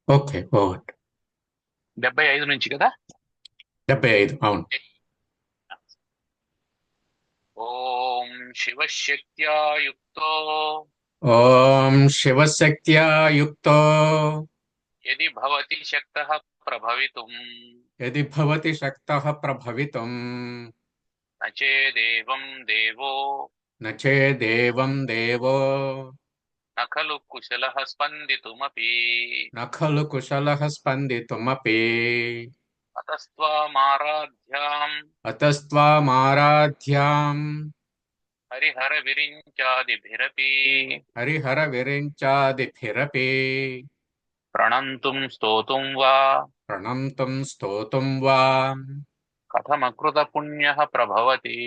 Okay. Vote. 75 నుంచి కదా. 75. అవును. ఓం శివశక్త్యా యుక్తో ఓం శివశక్త్యా యుక్తో యది భవతి శక్తః ప్రభవితుం యది భవతి శక్తః ప్రభవితుం న చేదేవం దేవో న చేదేవం దేవో న ఖలు కుశలః స్పందితుమపి న ఖలు కుశలః స్పందితుమపి అతస్త్వామారాధ్యాం అతస్త్వామారాధ్యాం హరిహర విరించాదిభిరపి హరిహర విరించాదిభిరపి ప్రణంతుం స్తోతుం వా ప్రణంతుం స్తోతుం వా కథమకృత పుణ్యః ప్రభవతి.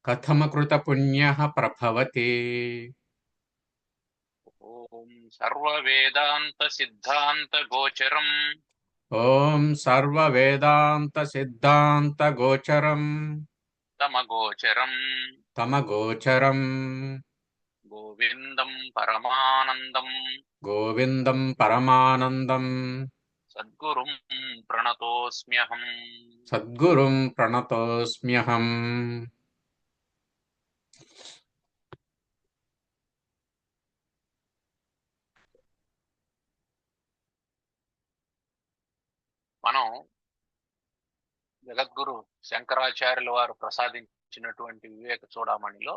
కథమకృత పుణ్యః ప్రభవతి. ఓం సర్వవేదాంత సిద్ధాంత గోచరం ఓం సర్వవేదాంత సిద్ధాంత గోచరం తమగోచరం తమగోచరం గోవిందం పరమానందం గోవిందం పరమానందం సద్గురుం ప్రణతోస్మ్యహం. సద్గురుం ప్రణతోస్మ్యహం. మనం జగద్గురు శంకరాచార్యుల వారు ప్రసాదించినటువంటి వివేక చూడామణిలో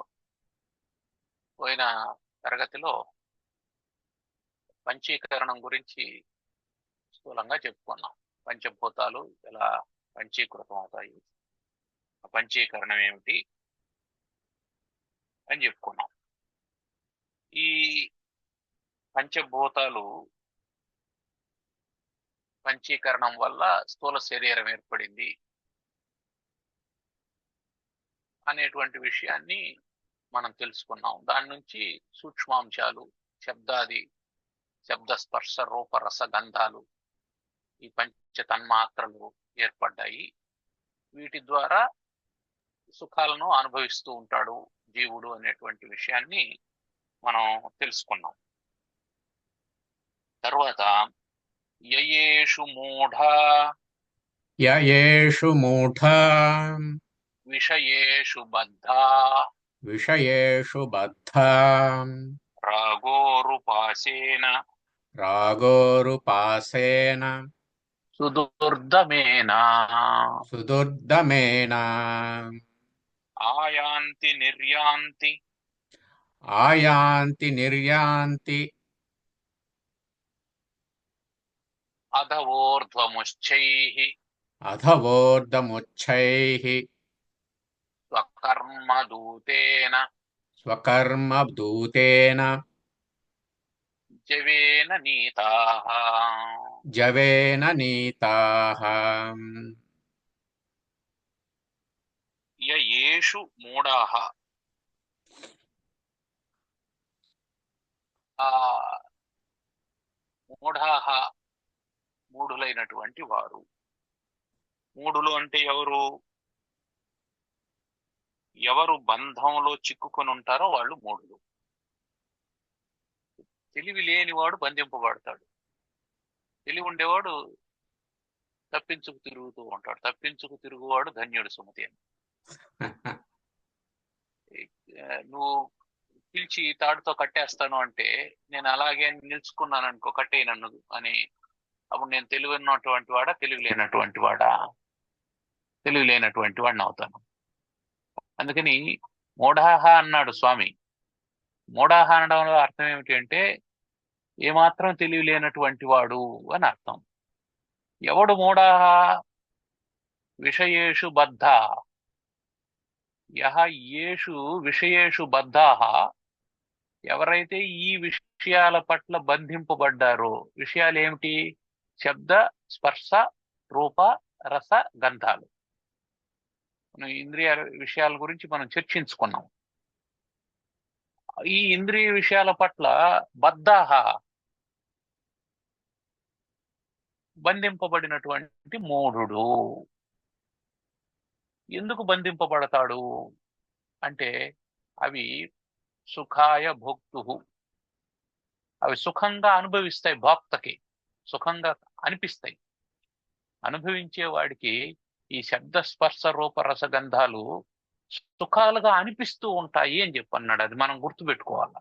పోయిన తరగతిలో పంచీకరణం గురించి స్థూలంగా చెప్పుకున్నాం. పంచభూతాలు ఎలా పంచీకృతం అవుతాయి, ఆ పంచీకరణం ఏమిటి అని చెప్పుకున్నాం. ఈ పంచభూతాలు పంచీకరణం వల్ల స్థూల శరీరం ఏర్పడింది అనేటువంటి విషయాన్ని మనం తెలుసుకున్నాం. దాని నుంచి సూక్ష్మాంశాలు, శబ్దాది, శబ్ద స్పర్శ రూప రస గంధాలు, ఈ పంచ తన్మాత్రలు ఏర్పడ్డాయి. వీటి ద్వారా సుఖాలను అనుభవిస్తూ ఉంటాడు జీవుడు అనేటువంటి విషయాన్ని మనం తెలుసుకున్నాం. తర్వాత యయేషు మూఢా యయేషు మూఢా విషయేషు బద్ధా విషయేషు బద్ధా రాగోరుపాసేన రాగోరుపాసేన సుదుర్దమేన సుదుర్దమేన ఆయాంతి నిర్యాంతి ఆయాంతి నిర్యాంతి అధవోర్ధ్వముశ్చైః అధవోర్ధముచ్చైః స్వకర్మదూతేన స్వకర్మదూతేన జవేన నీతాః. జవేన నీతాః. యేషు మూఢాః, ఆ మూఢాః మూఢులైనటువంటి వారు. మూఢులు అంటే ఎవరు? ఎవరు బంధంలో చిక్కుకొని ఉంటారో వాళ్ళు మూఢులు. తెలివి లేనివాడు బంధింపబడతాడు, తెలివి ఉండేవాడు తప్పించుకు తిరుగుతూ ఉంటాడు. తప్పించుకు తిరుగువాడు ధన్యుడు సుమతి అని. నువ్వు పిలిచి తాడుతో కట్టేస్తాను అంటే నేను అలాగే నిలుచుకున్నాను అనుకో, కట్టేయి నన్ను అని. అప్పుడు నేను తెలివి ఉన్నటువంటి వాడా, తెలివి లేనటువంటి వాడా? తెలివి లేనటువంటి వాడిని అవుతాను. అందుకని మూఢాహ అన్నాడు స్వామి. మూఢాహ అనడంలో అర్థం ఏమిటి అంటే ఏమాత్రం తెలివి లేనటువంటి వాడు అని అర్థం. ఎవడు మూఢాహ? విషయేషు బద్ధ. యహ యేషు విషయేషు బద్ధాహ, ఎవరైతే ఈ విషయాల పట్ల బంధింపబడ్డారో. విషయాలు ఏమిటి? శబ్ద స్పర్శ రూప రస గంధాలు. ఇంద్రియ విషయాల గురించి మనం చర్చించుకున్నాం. ఈ ఇంద్రియ విషయాల పట్ల బద్ధాహ, బంధింపబడినటువంటి మూఢుడు. ఎందుకు బంధింపబడతాడు అంటే అవి సుఖాయ భోక్తు, అవి సుఖంగా అనుభవిస్తాయి భోక్తకి. సుఖంగా అనిపిస్తాయి. అనుభవించే వాడికి ఈ శబ్ద స్పర్శ రూప రసగంధాలు సుఖాలుగా అనిపిస్తూ ఉంటాయి అని చెప్పి అన్నాడు. అది మనం గుర్తుపెట్టుకోవాలి.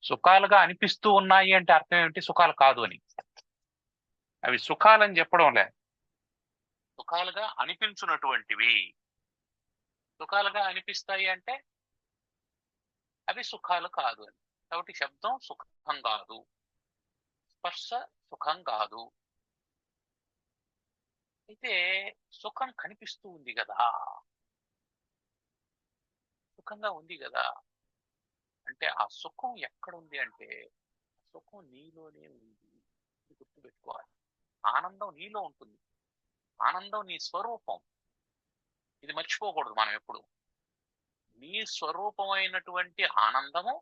సుఖాలుగా అనిపిస్తూ ఉన్నాయి అంటే అర్థం ఏమిటి? సుఖాలు కాదు అని. అవి సుఖాలని చెప్పడం లే, సుఖాలుగా అనిపించున్నటువంటివి. సుఖాలుగా అనిపిస్తాయి అంటే అవి సుఖాలు కాదు అని. కాబట్టి శబ్దం సుఖం కాదు, స్పర్శ సుఖం కాదు. అయితే సుఖం కనిపిస్తూ ఉంది కదా, సుఖంగా ఉంది కదా అంటే ఆ సుఖం ఎక్కడుంది అంటే సుఖం నీలోనే ఉంది. ఇది గుర్తుపెట్టుకోవాలి. ఆనందం నీలో ఉంటుంది. ఆనందం నీ స్వరూపం. ఇది మర్చిపోకూడదు మనం ఎప్పుడు. నీ స్వరూపమైనటువంటి ఆనందము,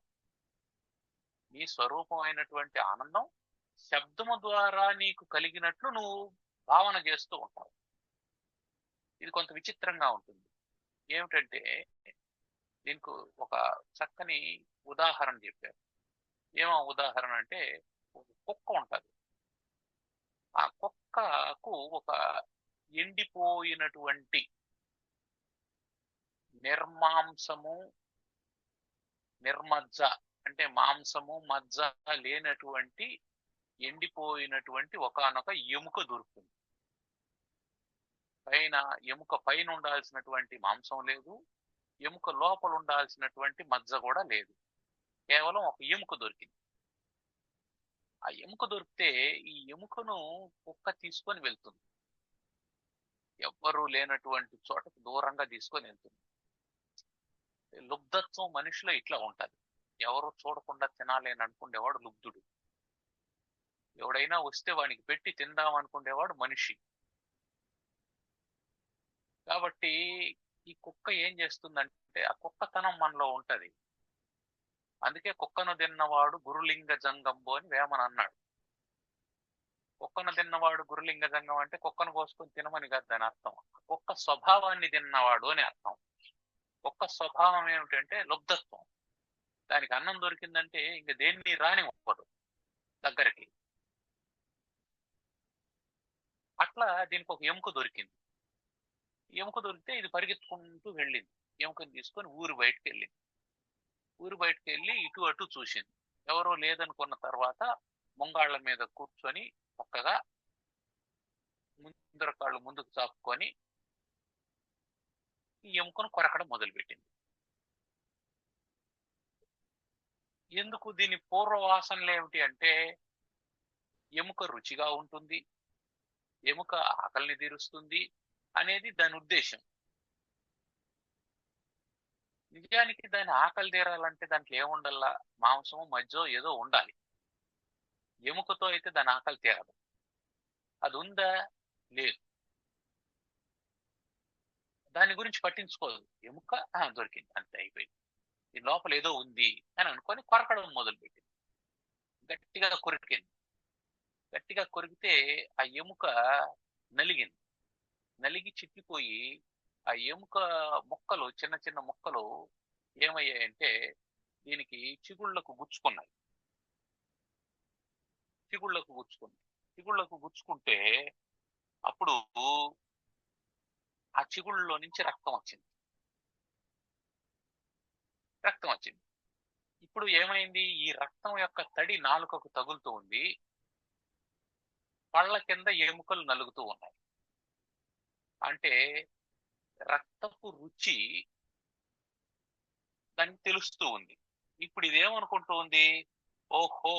నీ స్వరూపమైనటువంటి ఆనందం శబ్దము ద్వారా నీకు కలిగినట్లు నువ్వు భావన చేస్తూ ఉంటావు. ఇది కొంత విచిత్రంగా ఉంటుంది. ఏమిటంటే దీనికి ఒక చక్కని ఉదాహరణ చెప్పారు. ఏమో ఉదాహరణ అంటే, ఒక కుక్క ఉంటది. ఆ కుక్కకు ఒక ఎండిపోయినటువంటి నిర్మాంసము, నిర్మజ్జ అంటే మాంసము మజ్జ లేనటువంటి ఎండిపోయినటువంటి ఒకానొక ఎముక దొరుకుతుంది. పైన ఎముక పైన ఉండాల్సినటువంటి మాంసం లేదు, ఎముక లోపల ఉండాల్సినటువంటి మజ్జ కూడా లేదు. కేవలం ఒక ఎముక దొరికింది. ఆ ఎముక దొరికితే ఈ ఎముకను కుక్క తీసుకొని వెళ్తుంది. ఎవ్వరూ లేనటువంటి చోటకు దూరంగా తీసుకొని వెళ్తుంది. లుబ్ధత్వం మనిషిలో ఇట్లా ఉంటది. ఎవరు చూడకుండా తినాలేని అనుకునేవాడు లుబ్ధుడు. ఎవడైనా వస్తే వానికి పెట్టి తిందాం అనుకునేవాడు మనిషి. కాబట్టి ఈ కుక్క ఏం చేస్తుందంటే ఆ కుక్కతనం మనలో ఉంటది. అందుకే కుక్కను తిన్నవాడు గురులింగ జంగంబు అని వేమన అన్నాడు. కుక్కను తిన్నవాడు గురులింగ జంగం అంటే కుక్కను కోసుకొని తినమని కాదు దాని అర్థం. కుక్క స్వభావాన్ని తిన్నవాడు అని అర్థం. కుక్క స్వభావం ఏమిటంటే లుబ్ధత్వం. దానికి అన్నం దొరికిందంటే ఇంక దేన్ని రానివ్వదు దగ్గరికి. అట్లా దీనికి ఒక ఎముక దొరికింది. ఎముక దొరికితే ఇది పరిగెత్తుకుంటూ వెళ్ళింది. ఎముకని తీసుకొని ఊరు బయటకు వెళ్ళింది. ఊరు బయటకు వెళ్ళి ఇటు అటు చూసింది. ఎవరో లేదనుకున్న తర్వాత ముంగాళ్ళ మీద కూర్చొని చక్కగా ముందర కాళ్ళు ముందుకు చాపుకొని ఈ ఎముకను కొరకడం మొదలుపెట్టింది. ఎందుకు? దీని పూర్వవాసనలు ఏమిటి అంటే ఎముక రుచిగా ఉంటుంది, ఎముక ఆకలిని తీరుస్తుంది అనేది దాని ఉద్దేశం. నిజానికి దాని ఆకలి తీరాలంటే దాంట్లో ఏముండాలా? మాంసము మధ్య ఏదో ఉండాలి. ఎముకతో అయితే దాని ఆకలి తీరదు. అది ఉందా? లేదు. దాని గురించి పట్టించుకోదు. ఎముక దొరికింది, అంతే, అయిపోయింది. ఈ లోపల ఏదో ఉంది అని అనుకొని కొరకడం మొదలుపెట్టింది. గట్టిగా కొరికింది. గట్టిగా కొరికితే ఆ ఎముక నలిగింది. నలిగి చిట్లిపోయి ఆ ఎముక ముక్కలు, చిన్న చిన్న ముక్కలు ఏమయ్యాయంటే దీనికి చిగుళ్లకు గుచ్చుకున్నాయి. చిగుళ్లకు గుచ్చుకుంటే అప్పుడు ఆ చిగుళ్ళలో నుంచి రక్తం వచ్చింది. ఇప్పుడు ఏమైంది? ఈ రక్తం యొక్క తడి నాలుకకు తగులుతూ ఉంది. పళ్ళ కింద ఎముకలు నలుగుతూ ఉన్నాయి. అంటే రక్తపు రుచి దానికి తెలుస్తూ ఉంది. ఇప్పుడు ఇదేమనుకుంటూ ఉంది? ఓహో,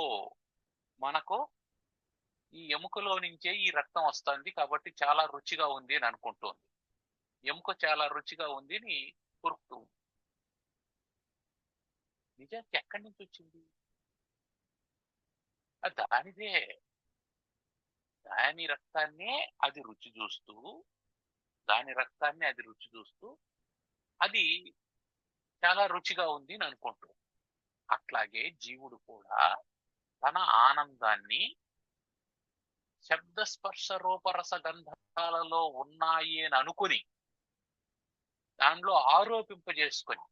మనకు ఈ ఎముకలో నుంచే ఈ రక్తం వస్తుంది కాబట్టి చాలా రుచిగా ఉంది అని అనుకుంటోంది. ఎముక చాలా రుచిగా ఉంది అని కొరుకుతూ ఉంది. నిజానికి ఎక్కడి నుంచి వచ్చింది? అది దానిదే. దాని రక్తాన్నే అది రుచి చూస్తూ, అది చాలా రుచిగా ఉంది అని అనుకుంటూ. అట్లాగే జీవుడు కూడా తన ఆనందాన్ని శబ్ద స్పర్శ రూపరస గంధాలలో ఉన్నాయి అని అనుకుని దానిలో ఆరోపింపజేసుకొని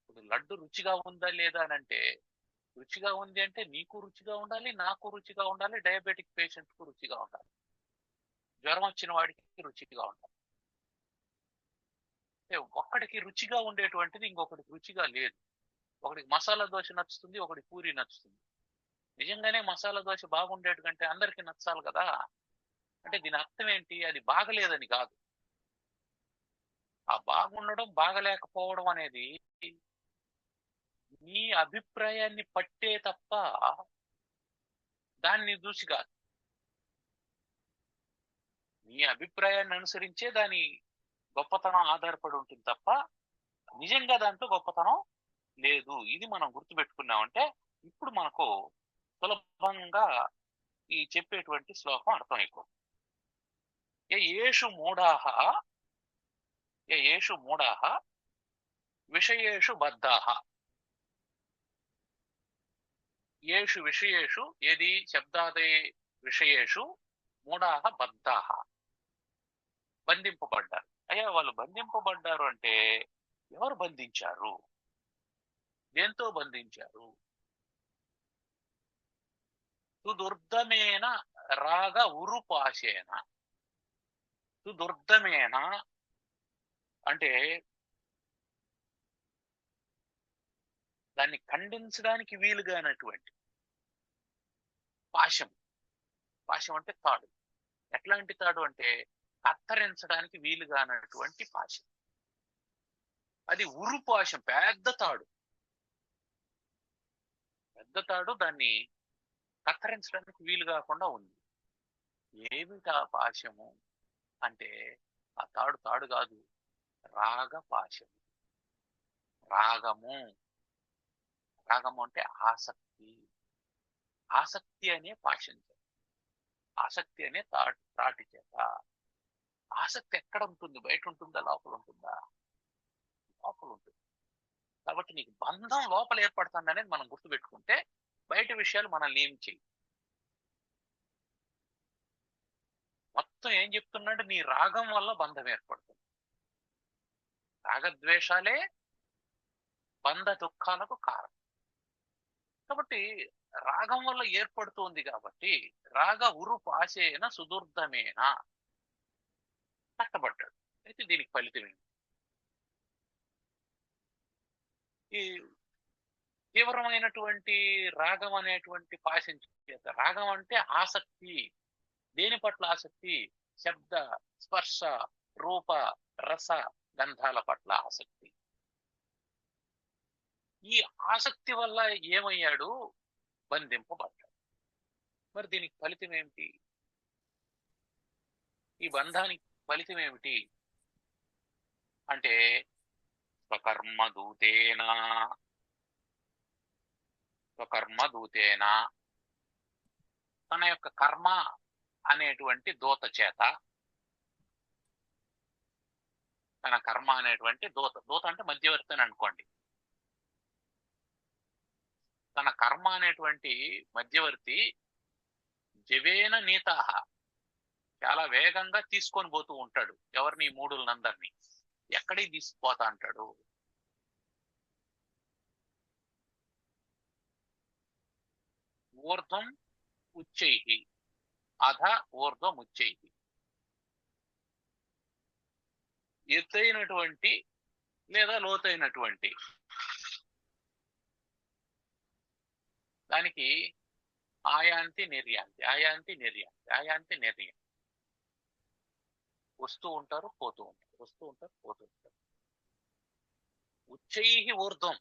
ఇప్పుడు లడ్డు రుచిగా ఉందా లేదా అని అంటే, రుచిగా ఉంది అంటే నీకు రుచిగా ఉండాలి, నాకు రుచిగా ఉండాలి, డయాబెటిక్ పేషెంట్ కు రుచిగా ఉండాలి, జ్వరం వచ్చిన వాడికి రుచిగా ఉండాలి. అంటే ఒక్కడికి రుచిగా ఉండేటువంటిది ఇంకొకటికి రుచిగా లేదు. ఒకడికి మసాలా దోశ నచ్చుతుంది, ఒకడికి పూరి నచ్చుతుంది. నిజంగానే మసాలా దోశ బాగుండేటి కంటే అందరికీ నచ్చాలి కదా. అంటే దీని అర్థం ఏంటి? అది బాగలేదని కాదు. ఆ బాగుండడం బాగలేకపోవడం అనేది నీ అభిప్రాయాన్ని పట్టే తప్ప దాన్ని చూసి కాదు. నీ అభిప్రాయాన్ని అనుసరించే దాని గొప్పతనం ఆధారపడి ఉంటుంది తప్ప నిజంగా దాంట్లో గొప్పతనం లేదు. ఇది మనం గుర్తుపెట్టుకున్నామంటే ఇప్పుడు మనకు సులభంగా ఈ చెప్పేటువంటి శ్లోకం అర్థమైపోతుంది. ఏషు మూఢాః ఏషు మూఢాః విషయేషు బద్ధాః. ఏషు విషయేషు ఏది శబ్దాదే విషయేషు మూఢాః బద్ధాః, బంధింపబడ్డారు. అయ్యా వాళ్ళు బంధింపబడ్డారు అంటే ఎవరు బంధించారు? దేంతో బంధించారు? సుదుర్దమేన రాగ ఉరుపాశేన. సుదుర్దమేన అంటే దాన్ని ఖండించడానికి వీలుగానటువంటి పాశం. పాశం అంటే తాడు. ఎట్లాంటి తాడు అంటే కత్తరించడానికి వీలుగానటువంటి పాశం. అది ఉరుపాశం, పెద్ద తాడు. పెద్ద తాడు, దాన్ని కత్తరించడానికి వీలు కాకుండా ఉంది. ఏమిటా పాశము అంటే ఆ తాడు తాడు కాదు, రాగపాశము. రాగము. రాగము అంటే ఆసక్తి. ఆసక్తి అనే పాశం చేత, ఆసక్తి అనే తాటి చేత. ఆసక్తి ఎక్కడ ఉంటుంది? బయట ఉంటుందా, లోపల ఉంటుందా? లోపల ఉంటుంది. కాబట్టి నీకు బంధం లోపల ఏర్పడుతుంది అనేది మనం గుర్తుపెట్టుకుంటే బయట విషయాలు మనల్ని ఏం చేయి. మొత్తం ఏం చెప్తున్నాడు? నీ రాగం వల్ల బంధం ఏర్పడుతుంది. రాగద్వేషాలే బంధ దుఃఖాలకు కారణం. కాబట్టి రాగం వల్ల ఏర్పడుతుంది కాబట్టి రాగ ఉరు పాశేన సుదుర్ధమేన కట్టబడ్డాడు. అయితే దీనికి ఫలితం ఏంటి? ఈ తీవ్రమైనటువంటి రాగం అనేటువంటి పాశం చేత, రాగం అంటే ఆసక్తి. దేని పట్ల ఆసక్తి? శబ్ద, స్పర్శ, రూప, రస, గంధాల పట్ల ఆసక్తి. ఈ ఆసక్తి వల్ల ఏమయ్యాడు? బంధింపబడ్డాడు. మరి దీనికి ఫలితం ఏమిటి? ఈ బంధానికి ఫలితం ఏమిటి అంటే స్వకర్మదూతేన తన యొక్క కర్మ అనేటువంటి దూత చేత, తన కర్మ అనేటువంటి దూత, దూత అంటే మధ్యవర్తి అని అనుకోండి. తన కర్మ అనేటువంటి మధ్యవర్తి జవేన నీతాహ, చాలా వేగంగా తీసుకొని పోతూ ఉంటాడు. ఎవరిని? మూఢులందరినీ. ఎక్కడికి తీసుకుపోతా అంటాడు? ఊర్ధ్వం ఉచ్చైహి అధ ఊర్ధ్వం ఉచ్చైహి. ఎత్తైనటువంటి లేదా లోతైనటువంటి దానికి ఆయాంతి నిర్యాంతి, ఆయాంతి నిర్యాంతి, ఆయాంతి నిర్యాంతి. వస్తూ ఉంటారు, పోతూ ఉంటారు, వస్తూ ఉంటారు, పోతూ ఉంటారు. ఉచ్చైహి ఊర్ధ్వం,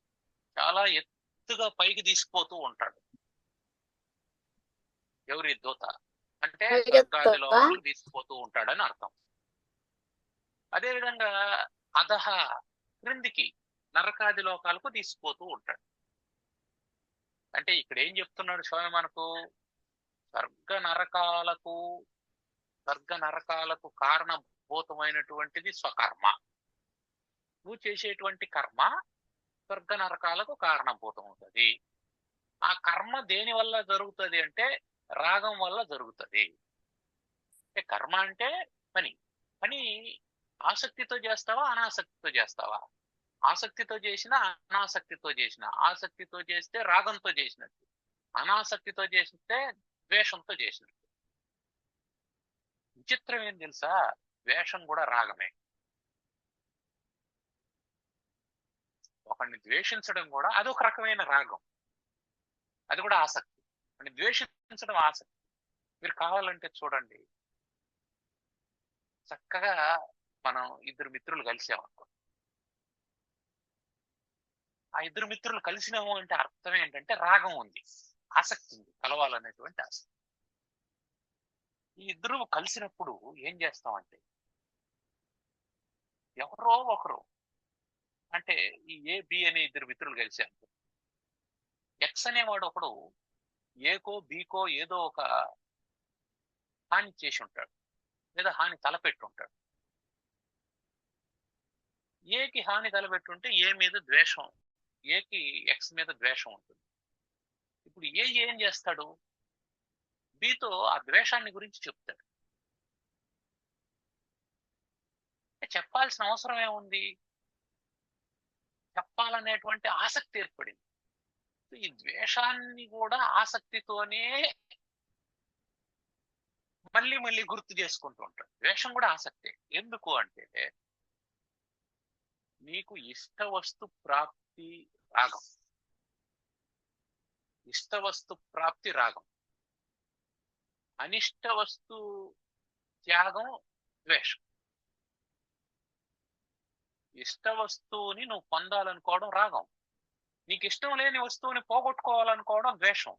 చాలా ఎత్తుగా పైకి తీసుకుపోతూ ఉంటాడు. ఎవరి? దూత. అంటే స్వర్గాది లోకాలకు తీసుకుపోతూ ఉంటాడని అర్థం. అదేవిధంగా అధహ, క్రిందికి నరకాది లోకాలకు తీసుకుపోతూ ఉంటాడు. అంటే ఇక్కడ ఏం చెప్తున్నాడు స్వామి మనకు? స్వర్గ నరకాలకు కారణభూతమైనటువంటిది స్వకర్మ. నువ్వు చేసేటువంటి కర్మ స్వర్గ నరకాలకు కారణభూతం అవుతుంది. ఆ కర్మ దేని వల్ల జరుగుతుంది అంటే రాగం వల్ల జరుగుతుంది. అంటే కర్మ అంటే పని. పని ఆసక్తితో చేస్తావా, అనాసక్తితో చేస్తావా? ఆసక్తితో చేసిన, అనాసక్తితో చేసిన. ఆసక్తితో చేస్తే రాగంతో చేసినట్టు, అనాసక్తితో చేస్తే ద్వేషంతో చేసినట్టు. విచిత్రం ఏం తెలుసా, ద్వేషం కూడా రాగమే. ఒకరిని ద్వేషించడం కూడా అదొక రకమైన రాగం, అది కూడా ఆసక్తి. అంటే ద్వేషించడం ఆసక్తి. మీరు కావాలంటే చూడండి, చక్కగా మనం ఇద్దరు మిత్రులు కలిసామనుకో, ఆ ఇద్దరు మిత్రులు కలిసినాము అంటే అర్థం ఏంటంటే రాగం ఉంది, ఆసక్తి ఉంది, కలవాలనేటువంటి ఆసక్తి. ఈ ఇద్దరు కలిసినప్పుడు ఏం చేస్తామంటే, ఎవరో ఒకరు, అంటే ఈ ఏ బి అనే ఇద్దరు మిత్రులు కలిశారు, ఎక్స్ అనేవాడు ఒకడు ఏకో బీకో ఏదో ఒక హాని చేసి ఉంటాడు, లేదా హాని తలపెట్టి ఉంటాడు. ఏకి హాని తలపెట్టుంటే ఏ మీద ద్వేషం, ఏకి ఎక్స్ మీద ద్వేషం ఉంటుంది. ఇప్పుడు ఏ ఏం చేస్తాడు, బితో ఆ ద్వేషాన్ని గురించి చెప్తాడు. చెప్పాల్సిన అవసరం ఏముంది, చెప్పాలనేటువంటి ఆసక్తి ఏర్పడింది. ఈ ద్వేషాన్ని కూడా ఆసక్తితోనే మళ్ళీ మళ్ళీ గుర్తు చేసుకుంటూ ఉంటాడు. ద్వేషం కూడా ఆసక్తే. ఎందుకు అంటే, నీకు ఇష్ట వస్తు ప్రాప్తి రాగం, ఇష్ట వస్తు ప్రాప్తి రాగం, అనిష్ట వస్తు త్యాగం ద్వేషం. ఇష్ట వస్తువుని నువ్వు పొందాలనుకోవడం రాగం, నీకు ఇష్టం లేని వస్తువుని పోగొట్టుకోవాలనుకోవడం ద్వేషం.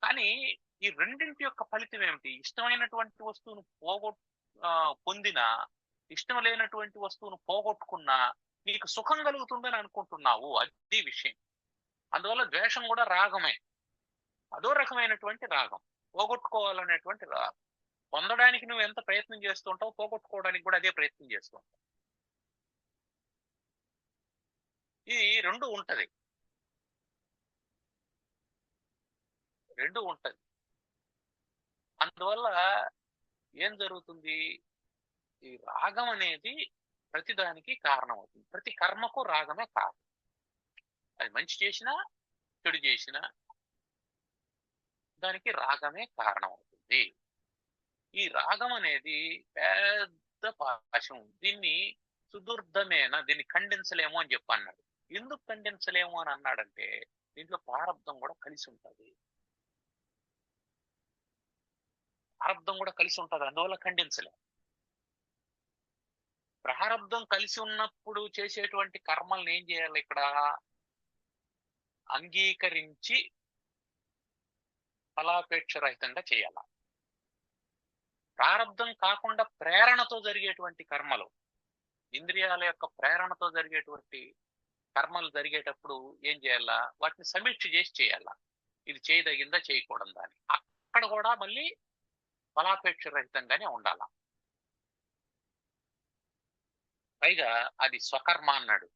కానీ ఈ రెండింటి యొక్క ఫలితం ఏమిటి, ఇష్టమైనటువంటి వస్తువును పొందినా, ఇష్టం లేనటువంటి వస్తువును పోగొట్టుకున్నా నీకు సుఖం కలుగుతుందని అనుకుంటున్నావు, అది విషయం. అందువల్ల ద్వేషం కూడా రాగమే, అదో రకమైనటువంటి రాగం, పోగొట్టుకోవాలనేటువంటి రాగం. పొందడానికి నువ్వు ఎంత ప్రయత్నం చేస్తుంటావు, పోగొట్టుకోవడానికి కూడా అదే ప్రయత్నం చేస్తుంటావు. ఇది రెండు ఉంటది, రెండు ఉంటది. అందువల్ల ఏం జరుగుతుంది, ఈ రాగం అనేది ప్రతిదానికి కారణం అవుతుంది. ప్రతి కర్మకు రాగమే కారణం. అది మంచి చేసినా చెడు చేసినా దానికి రాగమే కారణం అవుతుంది. ఈ రాగం అనేది పెద్ద పాశం, దీన్ని సుదుర్ధమేనా, దీన్ని ఖండించలేము అని చెప్పి అన్నాడు. ఎందుకు ఖండించలేము అని అన్నాడంటే, దీంట్లో ప్రారంధం కూడా కలిసి ఉంటుంది, ప్రారంధం కూడా కలిసి ఉంటుంది, అందువల్ల ఖండించలేము. ప్రారంధం కలిసి ఉన్నప్పుడు చేసేటువంటి కర్మల్ని ఏం చేయాలి, ఇక్కడ అంగీకరించి ఫలాపేక్ష రహితంగా చేయాల. ప్రారంధం కాకుండా ప్రేరణతో జరిగేటువంటి కర్మలు, ఇంద్రియాల యొక్క ప్రేరణతో జరిగేటువంటి కర్మలు జరిగేటప్పుడు ఏం చేయాలా, వాటిని సమీక్ష చేసి చేయాలా, ఇది చేయదగిందా చేయకూడదా అని. అక్కడ కూడా మళ్ళీ ఫలాపేక్ష రహితంగానే ఉండాల. పైగా అది స్వకర్మ అన్నాడు.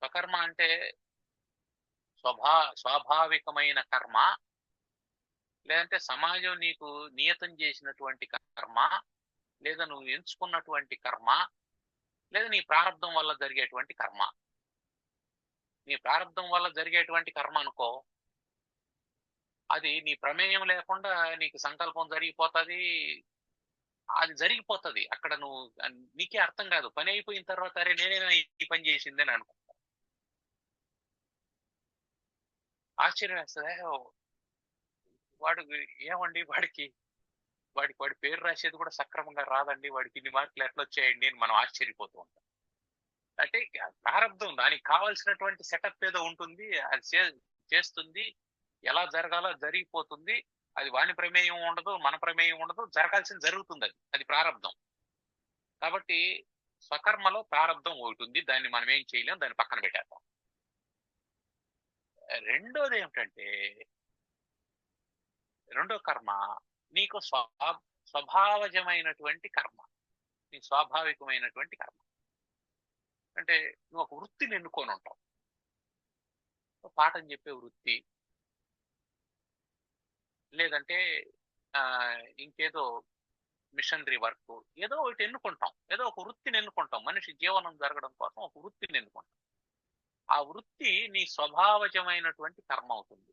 స్వకర్మ అంటే స్వాభావికమైన కర్మ, లేదంటే సమాజం నీకు నియతం చేసినటువంటి కర్మ, లేదా నువ్వు ఎంచుకున్నటువంటి కర్మ, లేదా నీ ప్రారంధం వల్ల జరిగేటువంటి కర్మ. నీ ప్రారంధం వల్ల జరిగేటువంటి కర్మ అనుకో, అది నీ ప్రమేయం లేకుండా నీకు సంకల్పం జరిగిపోతుంది, అది జరిగిపోతుంది. అక్కడ నువ్వు నీకే అర్థం కాదు, పని అయిపోయిన తర్వాత అరే నేనేనా ఈ పని చేసింది అని అనుకో, ఆశ్చర్యం వేస్తుంది. వాడు ఏమండి, వాడి పేరు రాసేది కూడా సక్రమంగా రాదండి, వాడికి ఇన్ని మార్కులు ఎట్లా వచ్చాయండి అని మనం ఆశ్చర్యపోతూ ఉంటాం. అంటే ప్రారంధం దానికి కావాల్సినటువంటి సెటప్ ఏదో ఉంటుంది, అది చేస్తుంది, ఎలా జరగాలో జరిగిపోతుంది. అది వాని ప్రమేయం ఉండదు, మన ప్రమేయం ఉండదు, జరగాల్సింది జరుగుతుంది, అది ప్రారంధం. కాబట్టి స్వకర్మలో ప్రారంధం ఒకటి ఉంది, దాన్ని మనం ఏం చేయలేం, దాన్ని పక్కన పెట్టేద్దాం. రెండోది ఏమిటంటే, రెండో కర్మ నీకు స్వభావజమైనటువంటి కర్మ, నీ స్వాభావికమైనటువంటి కర్మ. అంటే నువ్వు ఒక వృత్తిని ఎన్నుకొని ఉంటావు, పాఠం చెప్పే వృత్తి, లేదంటే ఇంకేదో మిషనరీ వర్క్, ఏదో ఒకటి ఎన్నుకుంటాం, ఏదో ఒక వృత్తిని ఎన్నుకుంటాం. మనిషి జీవనం జరగడం కోసం ఒక వృత్తిని ఎన్నుకుంటాం. ఆ వృత్తి నీ స్వభావజమైనటువంటి కర్మ అవుతుంది.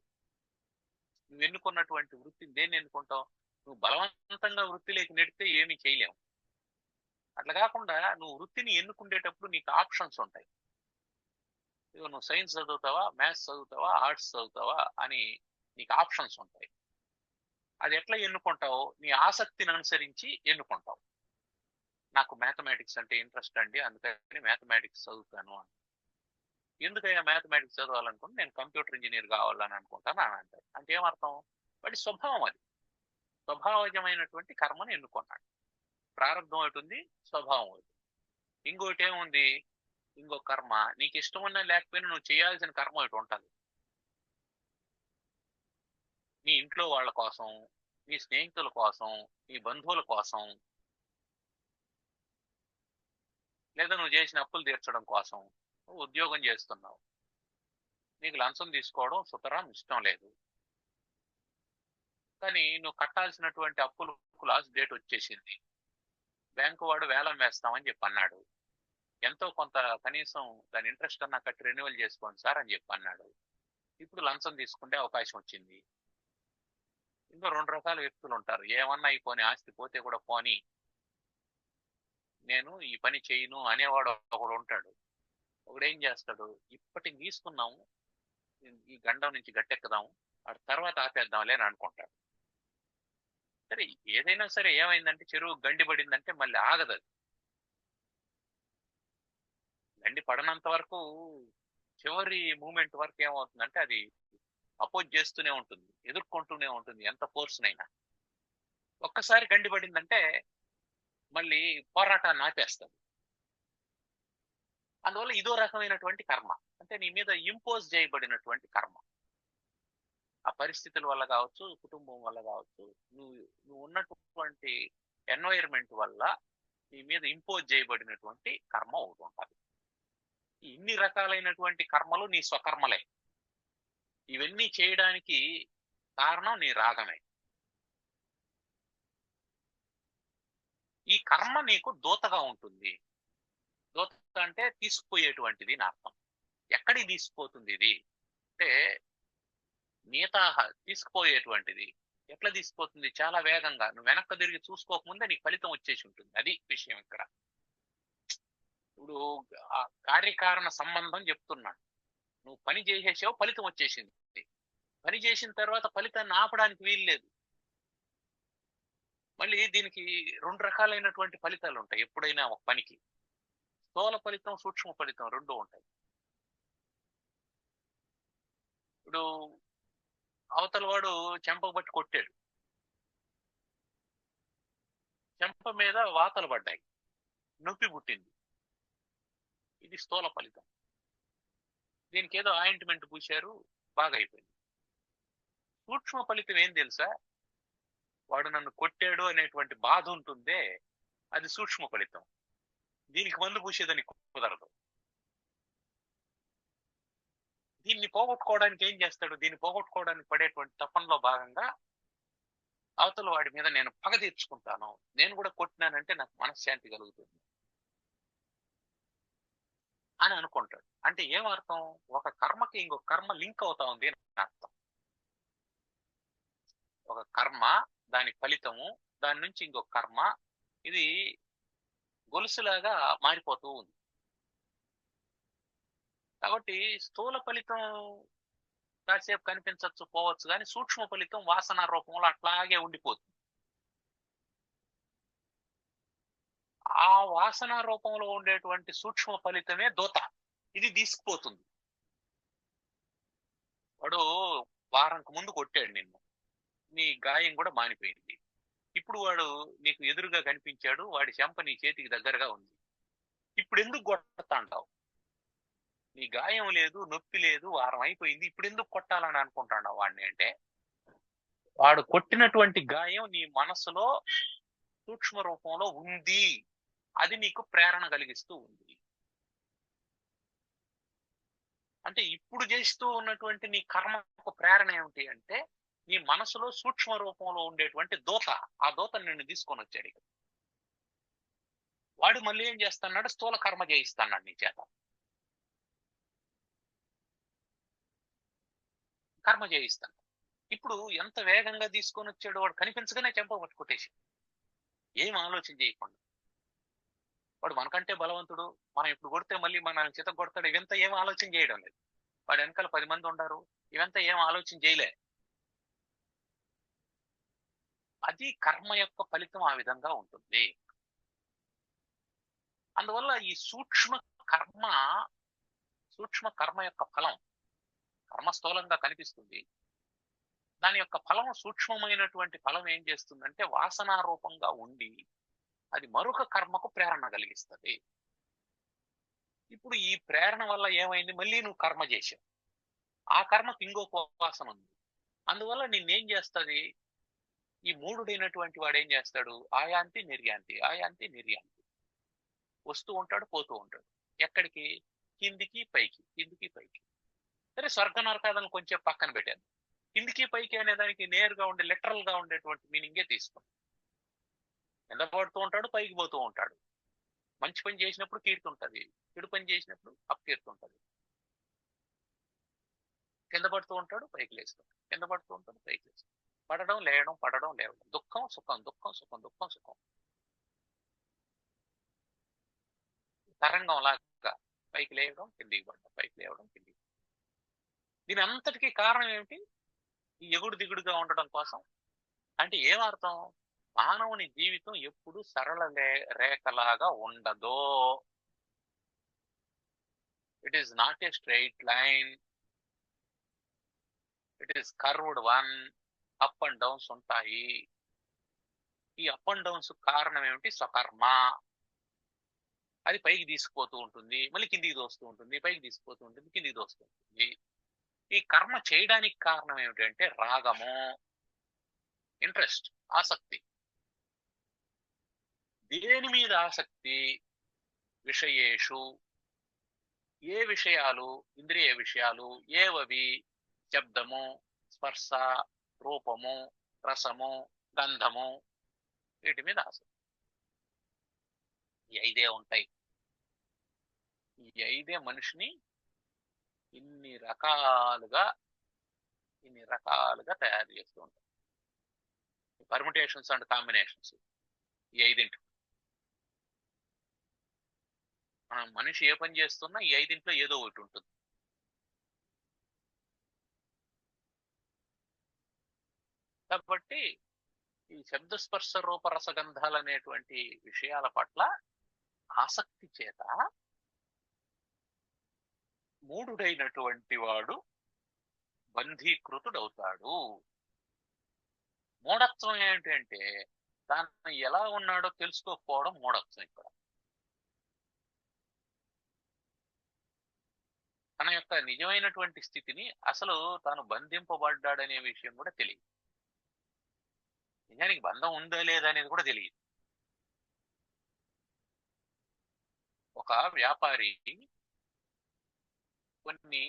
నువ్వు ఎన్నుకున్నటువంటి వృత్తిని దేన్ని ఎన్నుకుంటావు? నువ్వు బలవంతంగా వృత్తిలోకి నెడితే ఏమీ చేయలేవు. అట్లా కాకుండా నువ్వు వృత్తిని ఎన్నుకునేటప్పుడు నీకు ఆప్షన్స్ ఉంటాయి. ఇదిగో నువ్వు సైన్స్ చదువుతావా, మ్యాథ్స్ చదువుతావా, ఆర్ట్స్ చదువుతావా అని నీకు ఆప్షన్స్ ఉంటాయి. అది ఎట్లా ఎన్నుకుంటావు? నీ ఆసక్తిని అనుసరించి ఎన్నుకుంటావు. నాకు మ్యాథమెటిక్స్ అంటే ఇంట్రెస్ట్ అండి, అందుకని మ్యాథమెటిక్స్ చదువుతాను అని. ఎందుకయ్యా మ్యాథమెటిక్స్ చదవాలనుకుంటే నేను కంప్యూటర్ ఇంజనీర్ కావాలని అనుకుంటాను అని అంటారు. అంటే ఏమర్థం? వాడి స్వభావం అది. స్వభావజమైనటువంటి కర్మను ఎన్నుకున్నాడు. ప్రారంభం ఒకటి ఉంది, స్వభావం ఒకటి. ఇంకోటి ఏముంది? ఇంకో కర్మ నీకు ఇష్టం ఉన్నా లేకపోయినా నువ్వు చేయాల్సిన కర్మ ఒకటి ఉంటుంది. నీ ఇంట్లో వాళ్ళ కోసం, నీ స్నేహితుల కోసం, నీ బంధువుల కోసం, లేదా నువ్వు చేసిన అప్పులు తీర్చడం కోసం నువ్వు ఉద్యోగం చేస్తున్నావు. నీకు లంచం తీసుకోవడం సుతరాం ఇష్టం లేదు. కానీ నువ్వు కట్టాల్సినటువంటి అప్పులకు లాస్ట్ డేట్ వచ్చేసింది. బ్యాంకు వాడు వేలం వేస్తామని చెప్పి అన్నాడు. ఎంతో కొంత కనీసం దాని ఇంట్రెస్ట్ అన్నా కట్టి రెన్యువల్ చేసుకోండి సార్ అని చెప్పి అన్నాడు. ఇప్పుడు లంచం తీసుకుంటే అవకాశం వచ్చింది. ఇంకో 2 రకాల వ్యక్తులు ఉంటారు. ఏమన్నా అయిపోని, ఆస్తి పోతే కూడా పోని, నేను ఈ పని చేయను అనేవాడు ఒకడు ఉంటాడు. ఒకడు ఏం చేస్తాడు? ఇప్పటికి తీసుకున్నాము, ఈ గండం నుంచి గట్టెక్కుదాము, ఆ తర్వాత ఆపేద్దాంలే అని అనుకుంటాడు. సరే, ఏదైనా సరే ఏమైందంటే చెరువు గండి పడిందంటే మళ్ళీ ఆగదు. అది గండి పడనంత వరకు, చివరి మూమెంట్ వరకు ఏమవుతుందంటే అది అపోజ్ చేస్తూనే ఉంటుంది, ఎదుర్కొంటూనే ఉంటుంది ఎంత ఫోర్స్నైనా. ఒక్కసారి గండి పడిందంటే మళ్ళీ పోరాటాన్ని ఆపేస్తుంది. అందువల్ల ఇదో రకమైనటువంటి కర్మ, అంటే నీ మీద ఇంపోజ్ చేయబడినటువంటి కర్మ. ఆ పరిస్థితుల వల్ల కావచ్చు, కుటుంబం వల్ల కావచ్చు, నువ్వు ఉన్నటువంటి ఎన్వైరన్మెంట్ వల్ల నీ మీద ఇంపోజ్ చేయబడినటువంటి కర్మ ఒకటి ఉంటుంది. ఇన్ని రకాలైనటువంటి కర్మలు నీ స్వకర్మలే. ఇవన్నీ చేయడానికి కారణం నీ రాగమే. ఈ కర్మ నీకు దూతగా ఉంటుంది. దూత అంటే తీసుకుపోయేటువంటిది నా అర్థం. ఎక్కడికి తీసుకుపోతుంది ఇది అంటే, నీతాహ తీసుకుపోయేటువంటిది. ఎట్లా తీసుకుపోతుంది? చాలా వేగంగా. నువ్వు వెనక్కి తిరిగి చూసుకోకముందే నీకు ఫలితం వచ్చేసి ఉంటుంది. అది విషయం ఇక్కడ. ఇప్పుడు ఆ కార్యకారణ సంబంధం చెప్తున్నాడు. నువ్వు పని చేసేసావు, ఫలితం వచ్చేసింది. పని చేసిన తర్వాత ఫలితాన్ని ఆపడానికి వీలు లేదు. మళ్ళీ దీనికి 2 రకాలైనటువంటి ఫలితాలు ఉంటాయి ఎప్పుడైనా ఒక పనికి. స్థూల ఫలితం, సూక్ష్మ ఫలితం 2 ఉంటాయి. ఇప్పుడు అవతల వాడు చెంప బట్టి కొట్టాడు, చెంప మీద వాతలు పడ్డాయి, నొప్పి పుట్టింది. ఇది స్థూల ఫలితం. దీనికి ఏదో ఆయింట్మెంట్ పూశారు, బాగా అయిపోయింది. సూక్ష్మ ఫలితం ఏం తెలుసా? వాడు నన్ను కొట్టాడు అనేటువంటి బాధ ఉంటుందే, అది సూక్ష్మ ఫలితం. దీనికి మందు పూసేదని కుదరదు. దీన్ని పోగొట్టుకోవడానికి ఏం చేస్తాడు? దీన్ని పోగొట్టుకోవడానికి పడేటువంటి తపనలో భాగంగా అవతల వాడి మీద నేను పగ తీర్చుకుంటాను, నేను కూడా కొట్టినానంటే నాకు మనశ్శాంతి కలుగుతుంది అని అనుకుంటాడు. అంటే ఏమర్థం? ఒక కర్మకి ఇంకొక కర్మ లింక్ అవుతా ఉంది అని అర్థం. ఒక కర్మ, దాని ఫలితము, దాని నుంచి ఇంకొక కర్మ, ఇది గొలుసులాగా మారిపోతూ ఉంది. కాబట్టి స్థూల ఫలితం కాసేపు కనిపించవచ్చు, పోవచ్చు, కానీ సూక్ష్మ ఫలితం వాసన రూపంలో అట్లాగే ఉండిపోతుంది. ఆ వాసన రూపంలో ఉండేటువంటి సూక్ష్మ ఫలితమే దూత. ఇది తీసుకుపోతుంది. వాడు వారంకు ముందు కొట్టాడు నిన్ను, నీ గాయం కూడా మానిపోయింది. ఇప్పుడు వాడు నీకు ఎదురుగా కనిపించాడు, వాడి చెంప నీ చేతికి దగ్గరగా ఉంది. ఇప్పుడు ఎందుకు కొడతా అంటావు? నీ గాయం లేదు, నొప్పి లేదు, వారం అయిపోయింది, ఇప్పుడు ఎందుకు కొట్టాలని అనుకుంటాడు వాడిని అంటే, వాడు కొట్టినటువంటి గాయం నీ మనసులో సూక్ష్మ రూపంలో ఉంది, అది నీకు ప్రేరణ కలిగిస్తూ ఉంది. అంటే ఇప్పుడు చేస్తూ ఉన్నటువంటి నీ కర్మకు ప్రేరణ ఏమిటి అంటే, నీ మనసులో సూక్ష్మ రూపంలో ఉండేటువంటి దూత, ఆ దూతను నిన్ను తీసుకొని వచ్చాడు ఇక. వాడు మళ్ళీ ఏం చేస్తున్నాడు? స్థూల కర్మ చేయిస్తున్నాడు నీ చేత. కర్మ చేయిస్తాడు. ఇప్పుడు ఎంత వేగంగా తీసుకొని వచ్చాడు, వాడు కనిపించగానే చెంప పట్టుకొట్టేసి, ఏం ఆలోచన చేయకుండా. వాడు మనకంటే బలవంతుడు, మనం ఇప్పుడు కొడితే మళ్ళీ మనల్ని చిత కొడతాడు, ఇవంతా ఏం ఆలోచన చేయడం లేదు. వాడు వెనకాల 10 మంది ఉండారు, ఇవంతా ఏం ఆలోచన చేయలే. అది కర్మ యొక్క ఫలితం ఆ విధంగా ఉంటుంది. అందువల్ల ఈ సూక్ష్మ కర్మ యొక్క ఫలం, కర్మ స్థూలంగా కనిపిస్తుంది, దాని యొక్క ఫలం సూక్ష్మమైనటువంటి ఫలం ఏం చేస్తుందంటే వాసనారూపంగా ఉండి అది మరొక కర్మకు ప్రేరణ కలిగిస్తుంది. ఇప్పుడు ఈ ప్రేరణ వల్ల ఏమైంది? మళ్ళీ నువ్వు కర్మ చేసావు, ఆ కర్మకు ఇంకొక వాసన ఉంది. అందువల్ల నిన్నేం చేస్తుంది? ఈ మూఢుడైనటువంటి వాడు ఏం చేస్తాడు? ఆయాంతి నిర్యాంతి, ఆయాంతి నిర్యాంతి, వస్తూ ఉంటాడు, పోతూ ఉంటాడు. ఎక్కడికి? కిందికి పైకి, కిందికి పైకి. సరే, స్వర్గ నరకాలను కొంచెం పక్కన పెట్టాను. కిందికి పైకి అనే దానికి నేరుగా ఉండే లిటరల్ గా ఉండేటువంటి మీనింగే తీసుకోండి. కింద పడుతూ ఉంటాడు, పైకి పోతూ ఉంటాడు. మంచి పని చేసినప్పుడు కీర్తి ఉంటుంది, చెడు పని చేసినప్పుడు అపకీర్తి ఉంటుంది. కింద పడుతూ ఉంటాడు, పైకి లేస్తాడు, కింద పడుతూ ఉంటాడు, పైకి లేస్తాడు. పడడం లేయడం, పడడం లేవడం, దుఃఖం సుఖం, దుఃఖం సుఖం, దుఃఖం సుఖం. తరంగం లాగా పైకి లేవడం, కిందికి పడడం, పైకి లేవడం, కిందికి. దీని అంతటికీ కారణం ఏమిటి? ఈ ఎగుడు దిగుడుగా ఉండడం కోసం. అంటే ఏమర్థం? మానవుని జీవితం ఎప్పుడు సరళ రేఖలాగా ఉండదో. It is not a straight line, it is curved one. Up and downs ఉంటాయి. ఈ అప్ అండ్ డౌన్స్ కారణం ఏమిటి? స్వకర్మ. అది పైకి తీసుకుపోతూ ఉంటుంది, మళ్ళీ కిందికి దోస్తూ ఉంటుంది, పైకి తీసుకుపోతూ ఉంటుంది, కిందికి దోస్తూ ఉంటుంది. ఈ కర్మ చేయడానికి కారణం ఏమిటంటే రాగము, ఇంట్రెస్ట్, ఆసక్తి. దేని మీద ఆసక్తి? విషయేషు. ఏ విషయాలు? ఇంద్రియ విషయాలు. ఏవవి? శబ్దము, స్పర్శ, రూపము, రసము, గంధము. వీటి మీద ఆసక్తి. ఈ 5 ఉంటాయి. ఈ 5 మనిషిని ఇన్ని రకాలుగా తయారు చేస్తూ ఉంటాయి. పర్ముటేషన్స్ అండ్ కాంబినేషన్స్ ఈ 5. మనం మనిషి ఏ పని చేస్తున్నా ఈ 5 ఏదో ఒకటి ఉంటుంది. కాబట్టి ఈ శబ్దస్పర్శ రూపరసగంధాలు అనేటువంటి విషయాల పట్ల ఆసక్తి చేత మూఢుడైనటువంటి వాడు బంధీకృతుడవుతాడు. మూఢత్వం ఏంటంటే తాను ఎలా ఉన్నాడో తెలుసుకోకపోవడం మూఢత్వం. ఇక్కడ తన యొక్క నిజమైనటువంటి స్థితిని, అసలు తాను బంధింపబడ్డాడనే విషయం కూడా తెలియదు. నిజానికి బంధం ఉందా లేదా అనేది కూడా తెలియదు. ఒక వ్యాపారి కొన్ని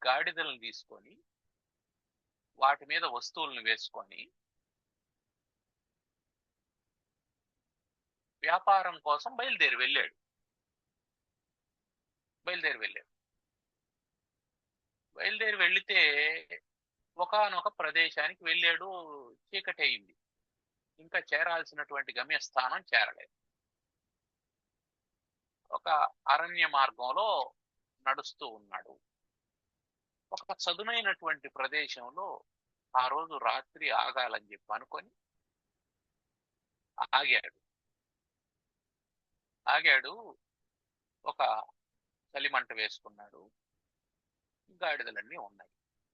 గాడిదలను తీసుకొని వాటి మీద వస్తువులను వేసుకొని వ్యాపారం కోసం బయలుదేరి వెళ్ళాడు. బయలుదేరి వెళితే ఒకానొక ప్రదేశానికి వెళ్ళాడు. చీకటి అయింది, ఇంకా చేరాల్సినటువంటి గమ్యస్థానం చేరలేదు. ఒక అరణ్య మార్గంలో నడుస్తూ ఉన్నాడు. ఒక చదునైనటువంటి ప్రదేశంలో ఆ రోజు రాత్రి ఆగాలని చెప్పి అనుకొని ఆగాడు. ఒక చలిమంట వేసుకున్నాడు. గాడిదలన్నీ ఉన్నాయి.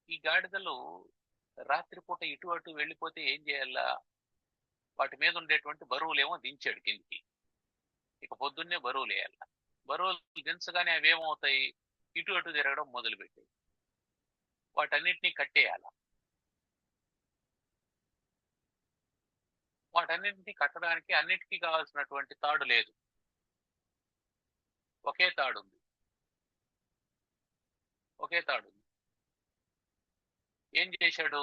ఈ గాడిదలు రాత్రిపూట ఇటు అటు వెళ్ళిపోతే ఏం చేయాలా? వాటి మీద ఉండేటువంటి బరువులేమో దించాడు కిందికి. ఇక పొద్దున్నే బరువులు వేయాల. బరువులు దించగానే అవి ఏమవుతాయి? ఇటు అటు తిరగడం మొదలుపెట్టాయి. వాటన్నిటినీ కట్టేయాల. వాటన్నిటినీ కట్టడానికి అన్నిటికీ కావాల్సినటువంటి తాడు లేదు, ఒకే తాడు ఉంది. ఏం చేశాడు?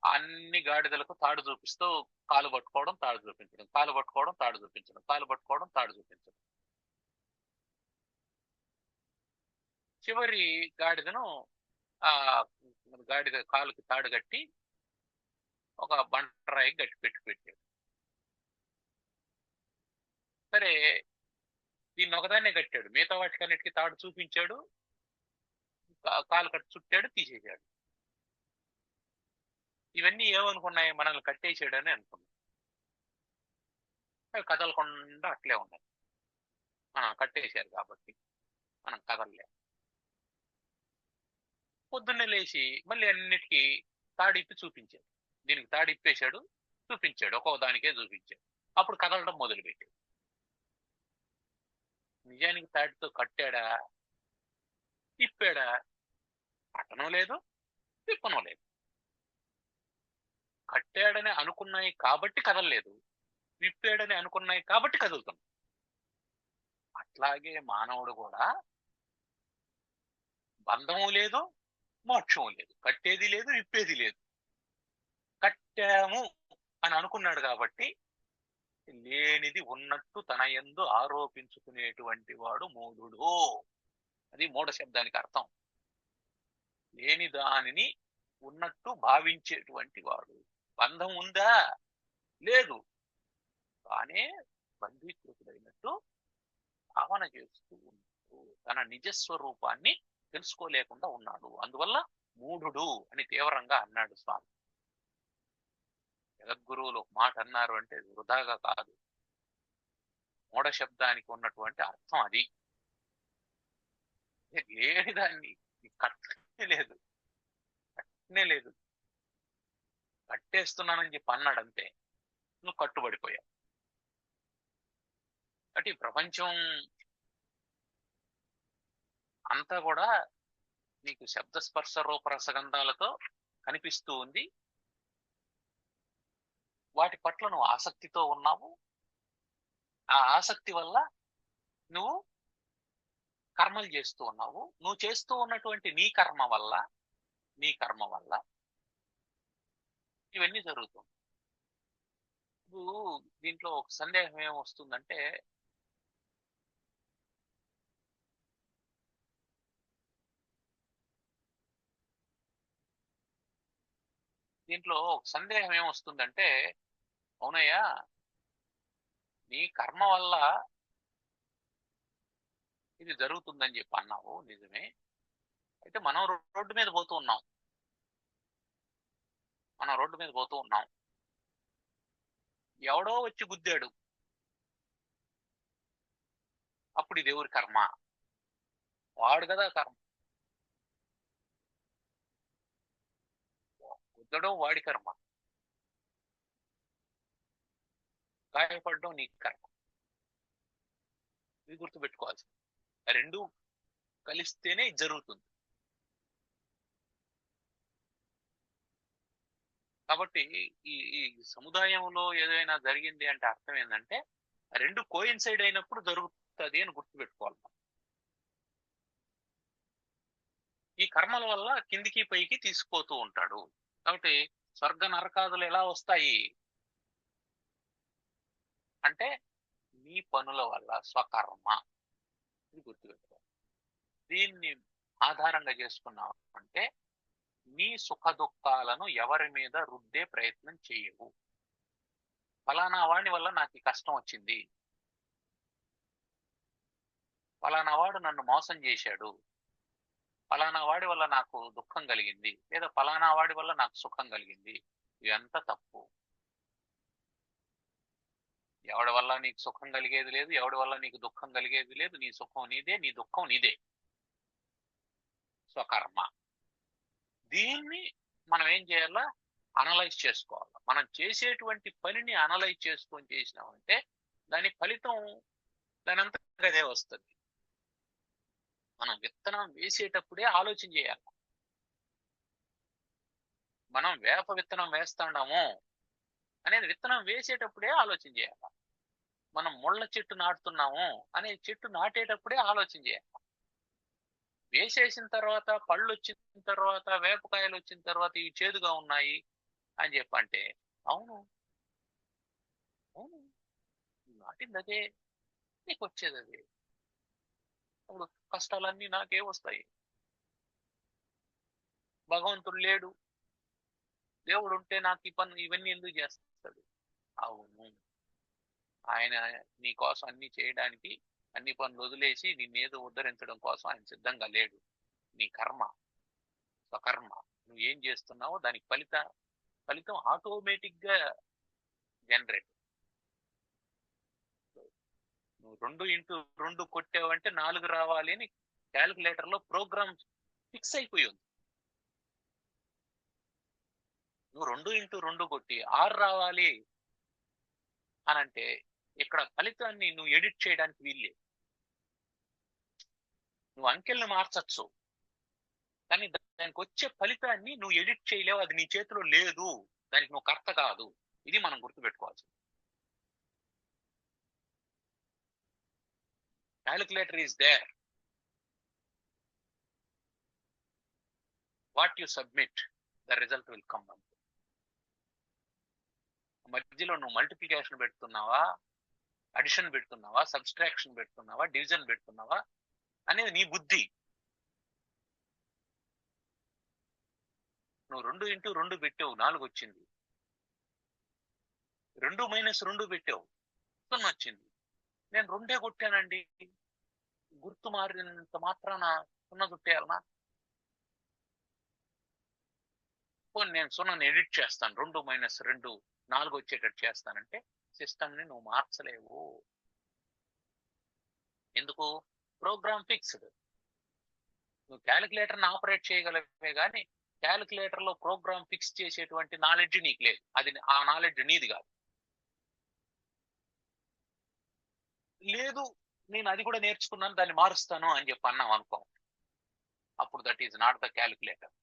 అన్ని గాడిదలకు తాడు చూపిస్తూ కాలు పట్టుకోవడం, తాడు చూపించడం, కాలు పట్టుకోవడం, తాడు చూపించడం, కాలు పట్టుకోవడం, తాడు చూపించడం. చివరి గాడిదను ఆ గాడిద కాలుకి తాడు కట్టి ఒక బండరాయి గట్టి పెట్టాడు. సరే, దీన్ని ఒకదాన్నే కట్టాడు, మిగతా వాటికన్నిటికీ తాడు చూపించాడు, కాలు కట్టి చుట్టాడు, తీసేశాడు. ఇవన్నీ ఏమనుకున్నాయి? మనల్ని కట్టేసాడని అనుకున్నాయి. అవి కదలకుండా అట్లే ఉన్నాయి. మనం కట్టేశారు కాబట్టి మనం కదలలేం. పొద్దున్నే లేచి మళ్ళీ అన్నిటికీ తాడిప్పి చూపించాడు. దీనికి తాడిప్పేశాడు, చూపించాడు, ఒక్కొక్క దానికే చూపించాడు. అప్పుడు కదలడం మొదలుపెట్టాడు. నిజానికి తాడితో కట్టాడా, తిప్పాడా? కట్టడం లేదు, తిప్పడం లేదు. కట్టాడని అనుకున్నాయి కాబట్టి కదలలేదు, విప్పాడని అనుకున్నాయి కాబట్టి కదులుతున్నాయి. అట్లాగే మానవుడు కూడా బంధము లేదు, మోక్షము లేదు, కట్టేది లేదు, విప్పేది లేదు. కట్టాము అని అనుకున్నాడు కాబట్టి లేనిది ఉన్నట్టు తన యందు ఆరోపించుకునేటువంటి వాడు మూఢుడు. అది మూఢ శబ్దానికి అర్థం. లేని దానిని ఉన్నట్టు భావించేటువంటి వాడు. బంధం ఉందా? లేదు, తానే బంధీకృతుడైనట్టు భావన చేస్తూ ఉన్నాడు. తన నిజస్వరూపాన్ని తెలుసుకోలేకుండా ఉన్నాడు. అందువల్ల మూఢుడు అని తీవ్రంగా అన్నాడు స్వామి. జగద్గురువులు ఒక మాట అన్నారు అంటే వృధాగా కాదు. మూఢ శబ్దానికి ఉన్నటువంటి అర్థం అది. లేని దాన్ని కట్టనే లేదు, కట్టనే లేదు, కట్టేస్తున్నానని చెప్పి అన్నాడు అంతే, నువ్వు కట్టుబడిపోయావు. అంటే ఈ ప్రపంచం అంతా కూడా నీకు శబ్ద స్పర్శ రూప రసగంధాలతో కనిపిస్తూ ఉంది. వాటి పట్ల నువ్వు ఆసక్తితో ఉన్నావు. ఆ ఆసక్తి వల్ల నువ్వు కర్మలు చేస్తూ ఉన్నావు. నువ్వు చేస్తూ ఉన్నటువంటి నీ కర్మ వల్ల ఇవన్నీ జరుగుతుంది. ఇప్పుడు దీంట్లో ఒక సందేహం ఏమొస్తుందంటే, అవునయ్యా, నీ కర్మ వల్ల ఇది జరుగుతుందని చెప్పి అన్నావు, నిజమే. అయితే మనం రోడ్డు మీద పోతూ ఉన్నాం, ఎవడో వచ్చి గుద్దాడు, అప్పుడు ఇది ఎవరి కర్మ? వాడు కదా కర్మ. గుద్దడం వాడి కర్మ, గాయపడడం నీ కర్మ. ఇది గుర్తుపెట్టుకోవాల్సింది. రెండు కలిస్తేనే ఇది జరుగుతుంది. కాబట్టి ఈ సముదాయంలో ఏదైనా జరిగింది అంటే అర్థం ఏంటంటే, రెండు కోయిన్సైడ్ అయినప్పుడు జరుగుతుంది అని గుర్తుపెట్టుకోవాలి. ఈ కర్మల వల్ల కిందికి పైకి తీసుకుపోతూ ఉంటాడు. కాబట్టి స్వర్గ నరకాదులు ఎలా వస్తాయి అంటే నీ పనుల వల్ల, స్వకర్మ. ఇది గుర్తుపెట్టుకోవాలి. దీన్ని ఆధారంగా చేసుకున్నావు అంటే నీ సుఖ దుఃఖాలను ఎవరి మీద రుద్దే ప్రయత్నం చేయవు. ఫలానా వాడి వల్ల నాకు ఈ కష్టం వచ్చింది, ఫలానా వాడు నన్ను మోసం చేశాడు, ఫలానా వాడి వల్ల నాకు దుఃఖం కలిగింది, లేదా ఫలానా వాడి వల్ల నాకు సుఖం కలిగింది, ఇదంతా తప్పు. ఎవడి వల్ల నీకు సుఖం కలిగేది లేదు, ఎవడి వల్ల నీకు దుఃఖం కలిగేది లేదు. నీ సుఖం నీదే, నీ దుఃఖం నీదే. స్వకర్మ. దీన్ని మనం ఏం చేయాలా? అనలైజ్ చేసుకోవాలి. మనం చేసేటువంటి పనిని అనలైజ్ చేసుకొని చేసినామంటే దాని ఫలితం దానంతగా అదే వస్తుంది. మనం విత్తనం వేసేటప్పుడే ఆలోచన చేయాలి. మనం వేప విత్తనం వేస్తాము అనేది విత్తనం వేసేటప్పుడే ఆలోచన చేయాలి. మనం ముళ్ళ చెట్టు నాటుతున్నాము అనే చెట్టు నాటేటప్పుడే ఆలోచన చేయాలి. వేసేసిన తర్వాత, పళ్ళు వచ్చిన తర్వాత, వేపకాయలు వచ్చిన తర్వాత ఇవి చేదుగా ఉన్నాయి, అని చెప్పంటే అవును అవును నాటింది అదే, నీకు వచ్చేది అదే. అప్పుడు కష్టాలన్నీ నాకే వస్తాయి, భగవంతుడు లేడు, దేవుడు ఉంటే నాకు ఈ పని ఇవన్నీ ఎందుకు చేస్తాడు? అవును, ఆయన నీ కోసం అన్ని చేయడానికి, అన్ని పనులు వదిలేసి నిన్నేదో ఉద్ధరించడం కోసం ఆయన సిద్ధంగా లేడు. నీ కర్మ, స్వకర్మ, నువ్వు ఏం చేస్తున్నావో దానికి ఫలితం ఆటోమేటిక్ గా జనరేట్. నువ్వు 2x2 కొట్టావంటే 4 రావాలి అని క్యాలిక్యులేటర్ లో ప్రోగ్రామ్ ఫిక్స్ అయిపోయి ఉంది. నువ్వు 2x2 కొట్టి 6 రావాలి అని అంటే ఇక్కడ ఫలితాన్ని నువ్వు ఎడిట్ చేయడానికి వీల్లేదు. నువ్వు అంకెల్ని మార్చచ్చు, కానీ దానికి వచ్చే ఫలితాన్ని నువ్వు ఎడిట్ చేయలేవు, అది నీ చేతిలో లేదు, దానికి నువ్వు కర్త కాదు. ఇది మనం గుర్తుపెట్టుకోవాల్సింది. Calculator is there, what you submit the result will come. మధ్యలో నువ్వు మల్టిప్లికేషన్ పెడుతున్నావా, అడిషన్ పెడుతున్నావా, సబ్స్ట్రాక్షన్ పెడుతున్నావా, డివిజన్ పెడుతున్నావా అనేది నీ బుద్ధి. నువ్వు 2x2 పెట్టావు, 4 వచ్చింది. 2 - 2 పెట్టావు, 0 వచ్చింది. నేను 2 కొట్టానండి, గుర్తు మారినంత మాత్రాన 0 కొట్టేయాలనా? నేను 0ని ఎడిట్ చేస్తాను, 2 - 2 4 వచ్చేటట్టు చేస్తానంటే సిస్టమ్ ని నువ్వు మార్చలేవు. ఎందుకు? Program fixed. నువ్వు క్యాలిక్యులేటర్ని ఆపరేట్ చేయగలవే కానీ క్యాలిక్యులేటర్ లో ప్రోగ్రామ్ ఫిక్స్ చేసేటువంటి నాలెడ్జ్ నీకు లేదు. అది ఆ నాలెడ్జ్ నీది కాదు. లేదు నేను అది కూడా నేర్చుకున్నాను, దాన్ని మారుస్తాను అని చెప్పి అన్నాం అనుకో, అప్పుడు that is not the calculator.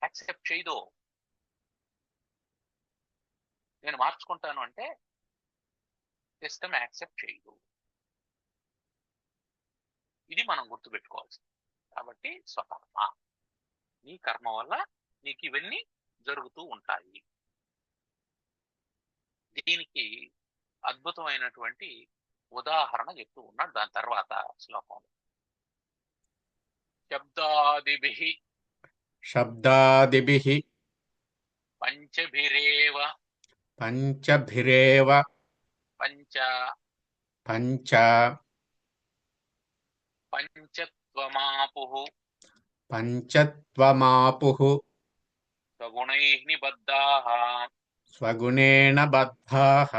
Accept చేయదు. నేను మార్చుకుంటాను అంటే సిస్టమ్ యాక్సెప్ట్ చేయదు. ఇది మనం గుర్తుపెట్టుకోవాల్సింది. కాబట్టి స్వకర్మ, నీ కర్మ వల్ల నీకు ఇవన్నీ జరుగుతూ ఉంటాయి. దీనికి అద్భుతమైనటువంటి ఉదాహరణ చెప్తూ ఉన్నాడు దాని తర్వాత శ్లోకంలో. శబ్దాదిభిః పంచభిరేవ పంచభిరేవ పంచ పంచ పంచత్వమాపుః పంచత్వమాపుః సగుణైః నిబద్ధాః స్వగుణేన బద్ధాః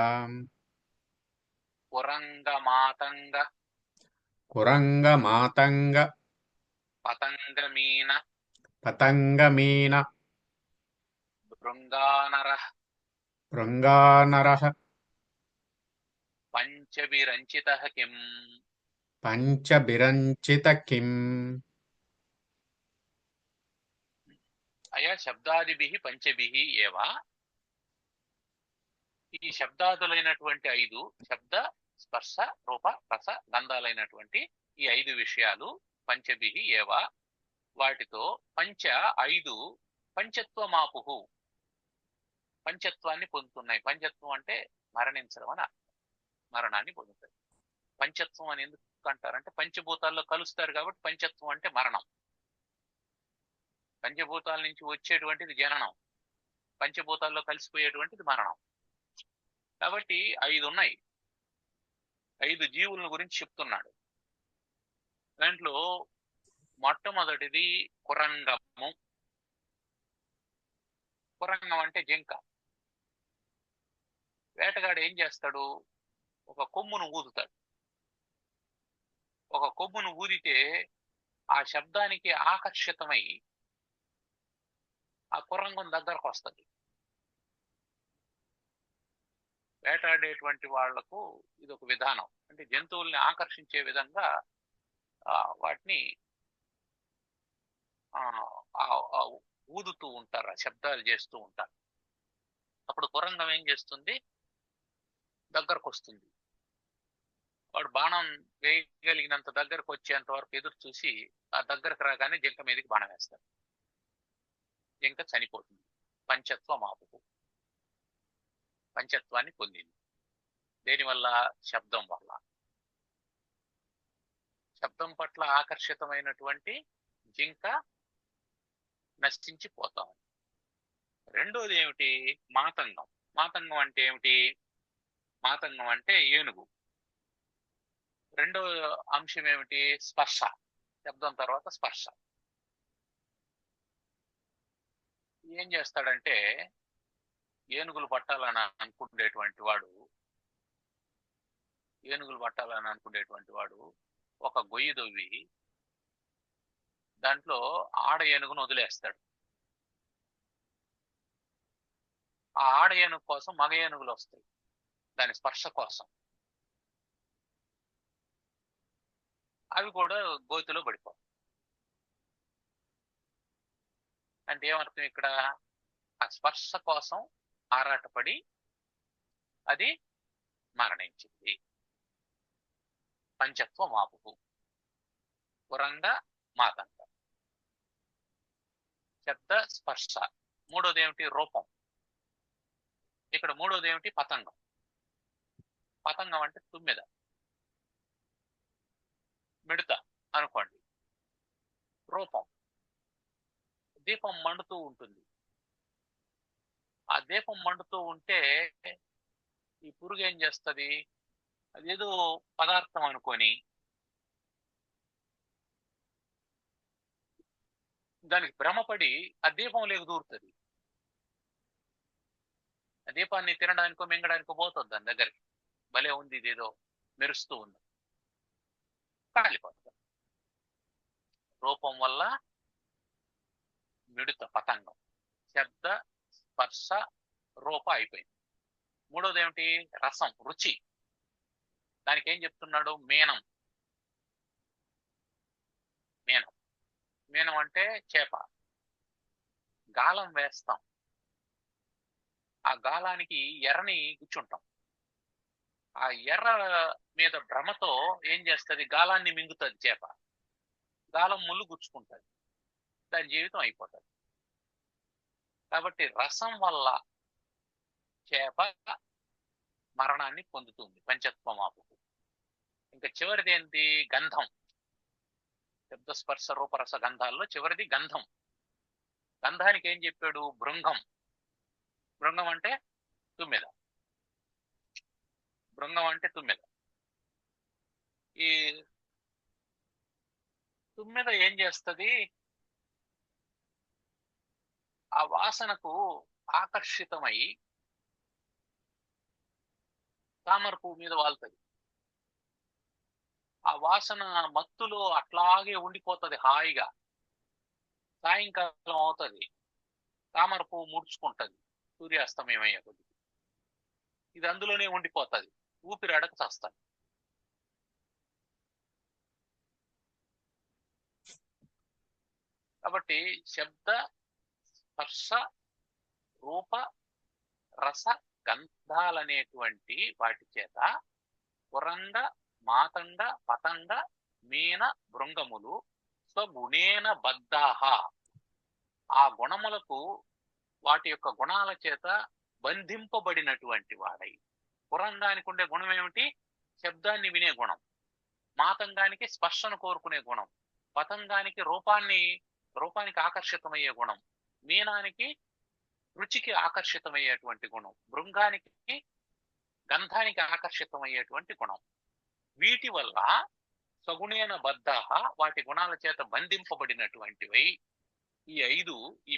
కురంగమాతంగ కురంగమాతంగ పతంగమీన పతంగమీన భృంగానరః భృంగానరః పంచభిరంచితః కిం. పంచభిరంచిత కిం. అయా శబ్దాదిభిః పంచభిః ఏవ, ఈ శబ్దాదులైనటువంటి 5 శబ్ద స్పర్శ రూప రస గంధాలైనటువంటి ఈ 5 విషయాలు పంచభిః ఏవ, వాటితో 5 పంచత్వమాపుః పంచత్వాన్ని పొందుతున్నాయి. పంచత్వం అంటే మరణించడం అని అర్థం. మరణాన్ని పొందుతాయి. పంచత్వం అని ఎందుకు అంటారంటే పంచభూతాల్లో కలుస్తారు కాబట్టి పంచత్వం అంటే మరణం. పంచభూతాల నుంచి వచ్చేటువంటిది జననం, పంచభూతాల్లో కలిసిపోయేటువంటిది మరణం. కాబట్టి 5 ఉన్నాయి. 5 జీవుల గురించి చెప్తున్నాడు. దాంట్లో మొట్టమొదటిది కురంగము. కురంగం అంటే జింక. వేటగాడు ఏం చేస్తాడు? ఒక కొమ్మును ఊదుతాడు. ఒక కొమ్మును ఊదితే ఆ శబ్దానికి ఆకర్షితమై ఆ కురంగం దగ్గరకు వస్తుంది. వేటాడేటువంటి వాళ్లకు ఇది ఒక విధానం. అంటే జంతువుల్ని ఆకర్షించే విధంగా వాటిని ఊదుతూ ఉంటారు, ఆ శబ్దాలు చేస్తూ ఉంటారు. అప్పుడు కురంగం ఏం చేస్తుంది? దగ్గరకు వస్తుంది. వాడు బాణం వేయగలిగినంత దగ్గరకు వచ్చేంత వరకు ఎదురు చూసి ఆ దగ్గరకు రాగానే జింక మీదకి బాణం వేస్తాడు. జింక చనిపోతుంది. పంచత్వ మాపుకు పంచత్వాన్ని పొందింది. దేనివల్ల? శబ్దం వల్ల. శబ్దం పట్ల ఆకర్షితమైనటువంటి జింక నశించిపోతాం. రెండోది ఏమిటి? మాతంగం. మాతంగం అంటే ఏమిటి? మాతంగం అంటే ఏనుగు. రెండో అంశం ఏమిటి? స్పర్శ. శబ్దం తర్వాత స్పర్శ. ఏం చేస్తాడంటే ఏనుగులు పట్టాలని అనుకునేటువంటి వాడు ఒక గొయ్యి దొవ్వి దాంట్లో ఆడ ఏనుగును వదిలేస్తాడు. ఆ ఆడ ఏనుగు కోసం మగ ఏనుగులు వస్తాయి దాని స్పర్శ కోసం. అవి కూడా గోతిలో పడిపోతాయి. అంటే ఏమర్థం ఇక్కడ? ఆ స్పర్శ కోసం ఆరాటపడి అది మరణించింది. పంచత్వ మాపుకు పురంగ మాతంగ. శబ్ద స్పర్శ. మూడోది ఏమిటి? రూపం. ఇక్కడ మూడోది ఏమిటి? పతంగం. పతంగం అంటే తుమ్మెద, మిడత అనుకోండి. రూపం. దీపం మండుతూ ఉంటుంది. ఆ దీపం మండుతూ ఉంటే ఈ పురుగు ఏం చేస్తుంది? అదేదో పదార్థం అనుకొని దానికి భ్రమపడి ఆ దీపం లేక దూరుతుంది. ఆ దీపాన్ని తినడానికో మింగడానికో పోతుంది దాని దగ్గరికి. భలే ఉంది, ఇదేదో మెరుస్తూ ఉంది, కాలిపోతుంది. రూపం వల్ల మిడత, పతంగం. శబ్ద స్పర్శ రూప అయిపోయింది. మూడోది ఏమిటి? రసం, రుచి. దానికి ఏం చెప్తున్నాడు? మీనం. మీనం. మీనం అంటే చేప. గాలం వేస్తాం, ఆ గాలానికి ఎర్రని గుచ్చుంటాం. ఆ ఎర్ర మీద భ్రమతో ఏం చేస్తుంది? గాలాన్ని మింగుతుంది చేప. గాలం ముళ్ళు గుచ్చుకుంటుంది, దాని జీవితం అయిపోతుంది. కాబట్టి రసం వల్ల చేప మరణాన్ని పొందుతుంది పంచత్వమాపుకు. ఇంకా చివరిది ఏంటి? గంధం. శబ్ద స్పర్శ రూపరస గంధాల్లో చివరిది గంధం. గంధానికి ఏం చెప్పాడు? భృంగం. భృంగం అంటే తుమ్మెద. భృంగం అంటే తుమ్మెద. ఈ తుమ్మెద ఏం చేస్తుంది? ఆ వాసనకు ఆకర్షితమై తామర పువ్వు మీద వాళ్తుంది. ఆ వాసన మత్తులో అట్లాగే ఉండిపోతుంది హాయిగా. సాయంకాలం అవుతుంది, తామర పువ్వు ముడుచుకుంటది సూర్యాస్తమయమయ్యే కొద్ది. ఇది అందులోనే ఉండిపోతుంది, ఊపిరాడక చస్తుంది. కాబట్టి శబ్ద స్పర్శ రూప రస గంధాలనేటువంటి వాటి చేత పురంగ మాతంగ పతంగ మీన భృంగములు స్వగుణేన బద్ధాహ, ఆ గుణములకు వాటి యొక్క గుణాల చేత బంధింపబడినటువంటి వాడై. పురంగానికి ఉండే గుణం ఏమిటి? శబ్దాన్ని వినే గుణం. మాతంగానికి స్పర్శను కోరుకునే గుణం. పతంగానికి రూపానికి ఆకర్షితమయ్యే గుణం. మీనానికి రుచికి ఆకర్షితమయ్యేటువంటి గుణం. భృంగానికి గంధానికి ఆకర్షితమయ్యేటువంటి గుణం. వీటి వల్ల సగుణేన బద్ధాహ, వాటి గుణాల చేత బంధింపబడినటువంటివై ఈ ఐదు, ఈ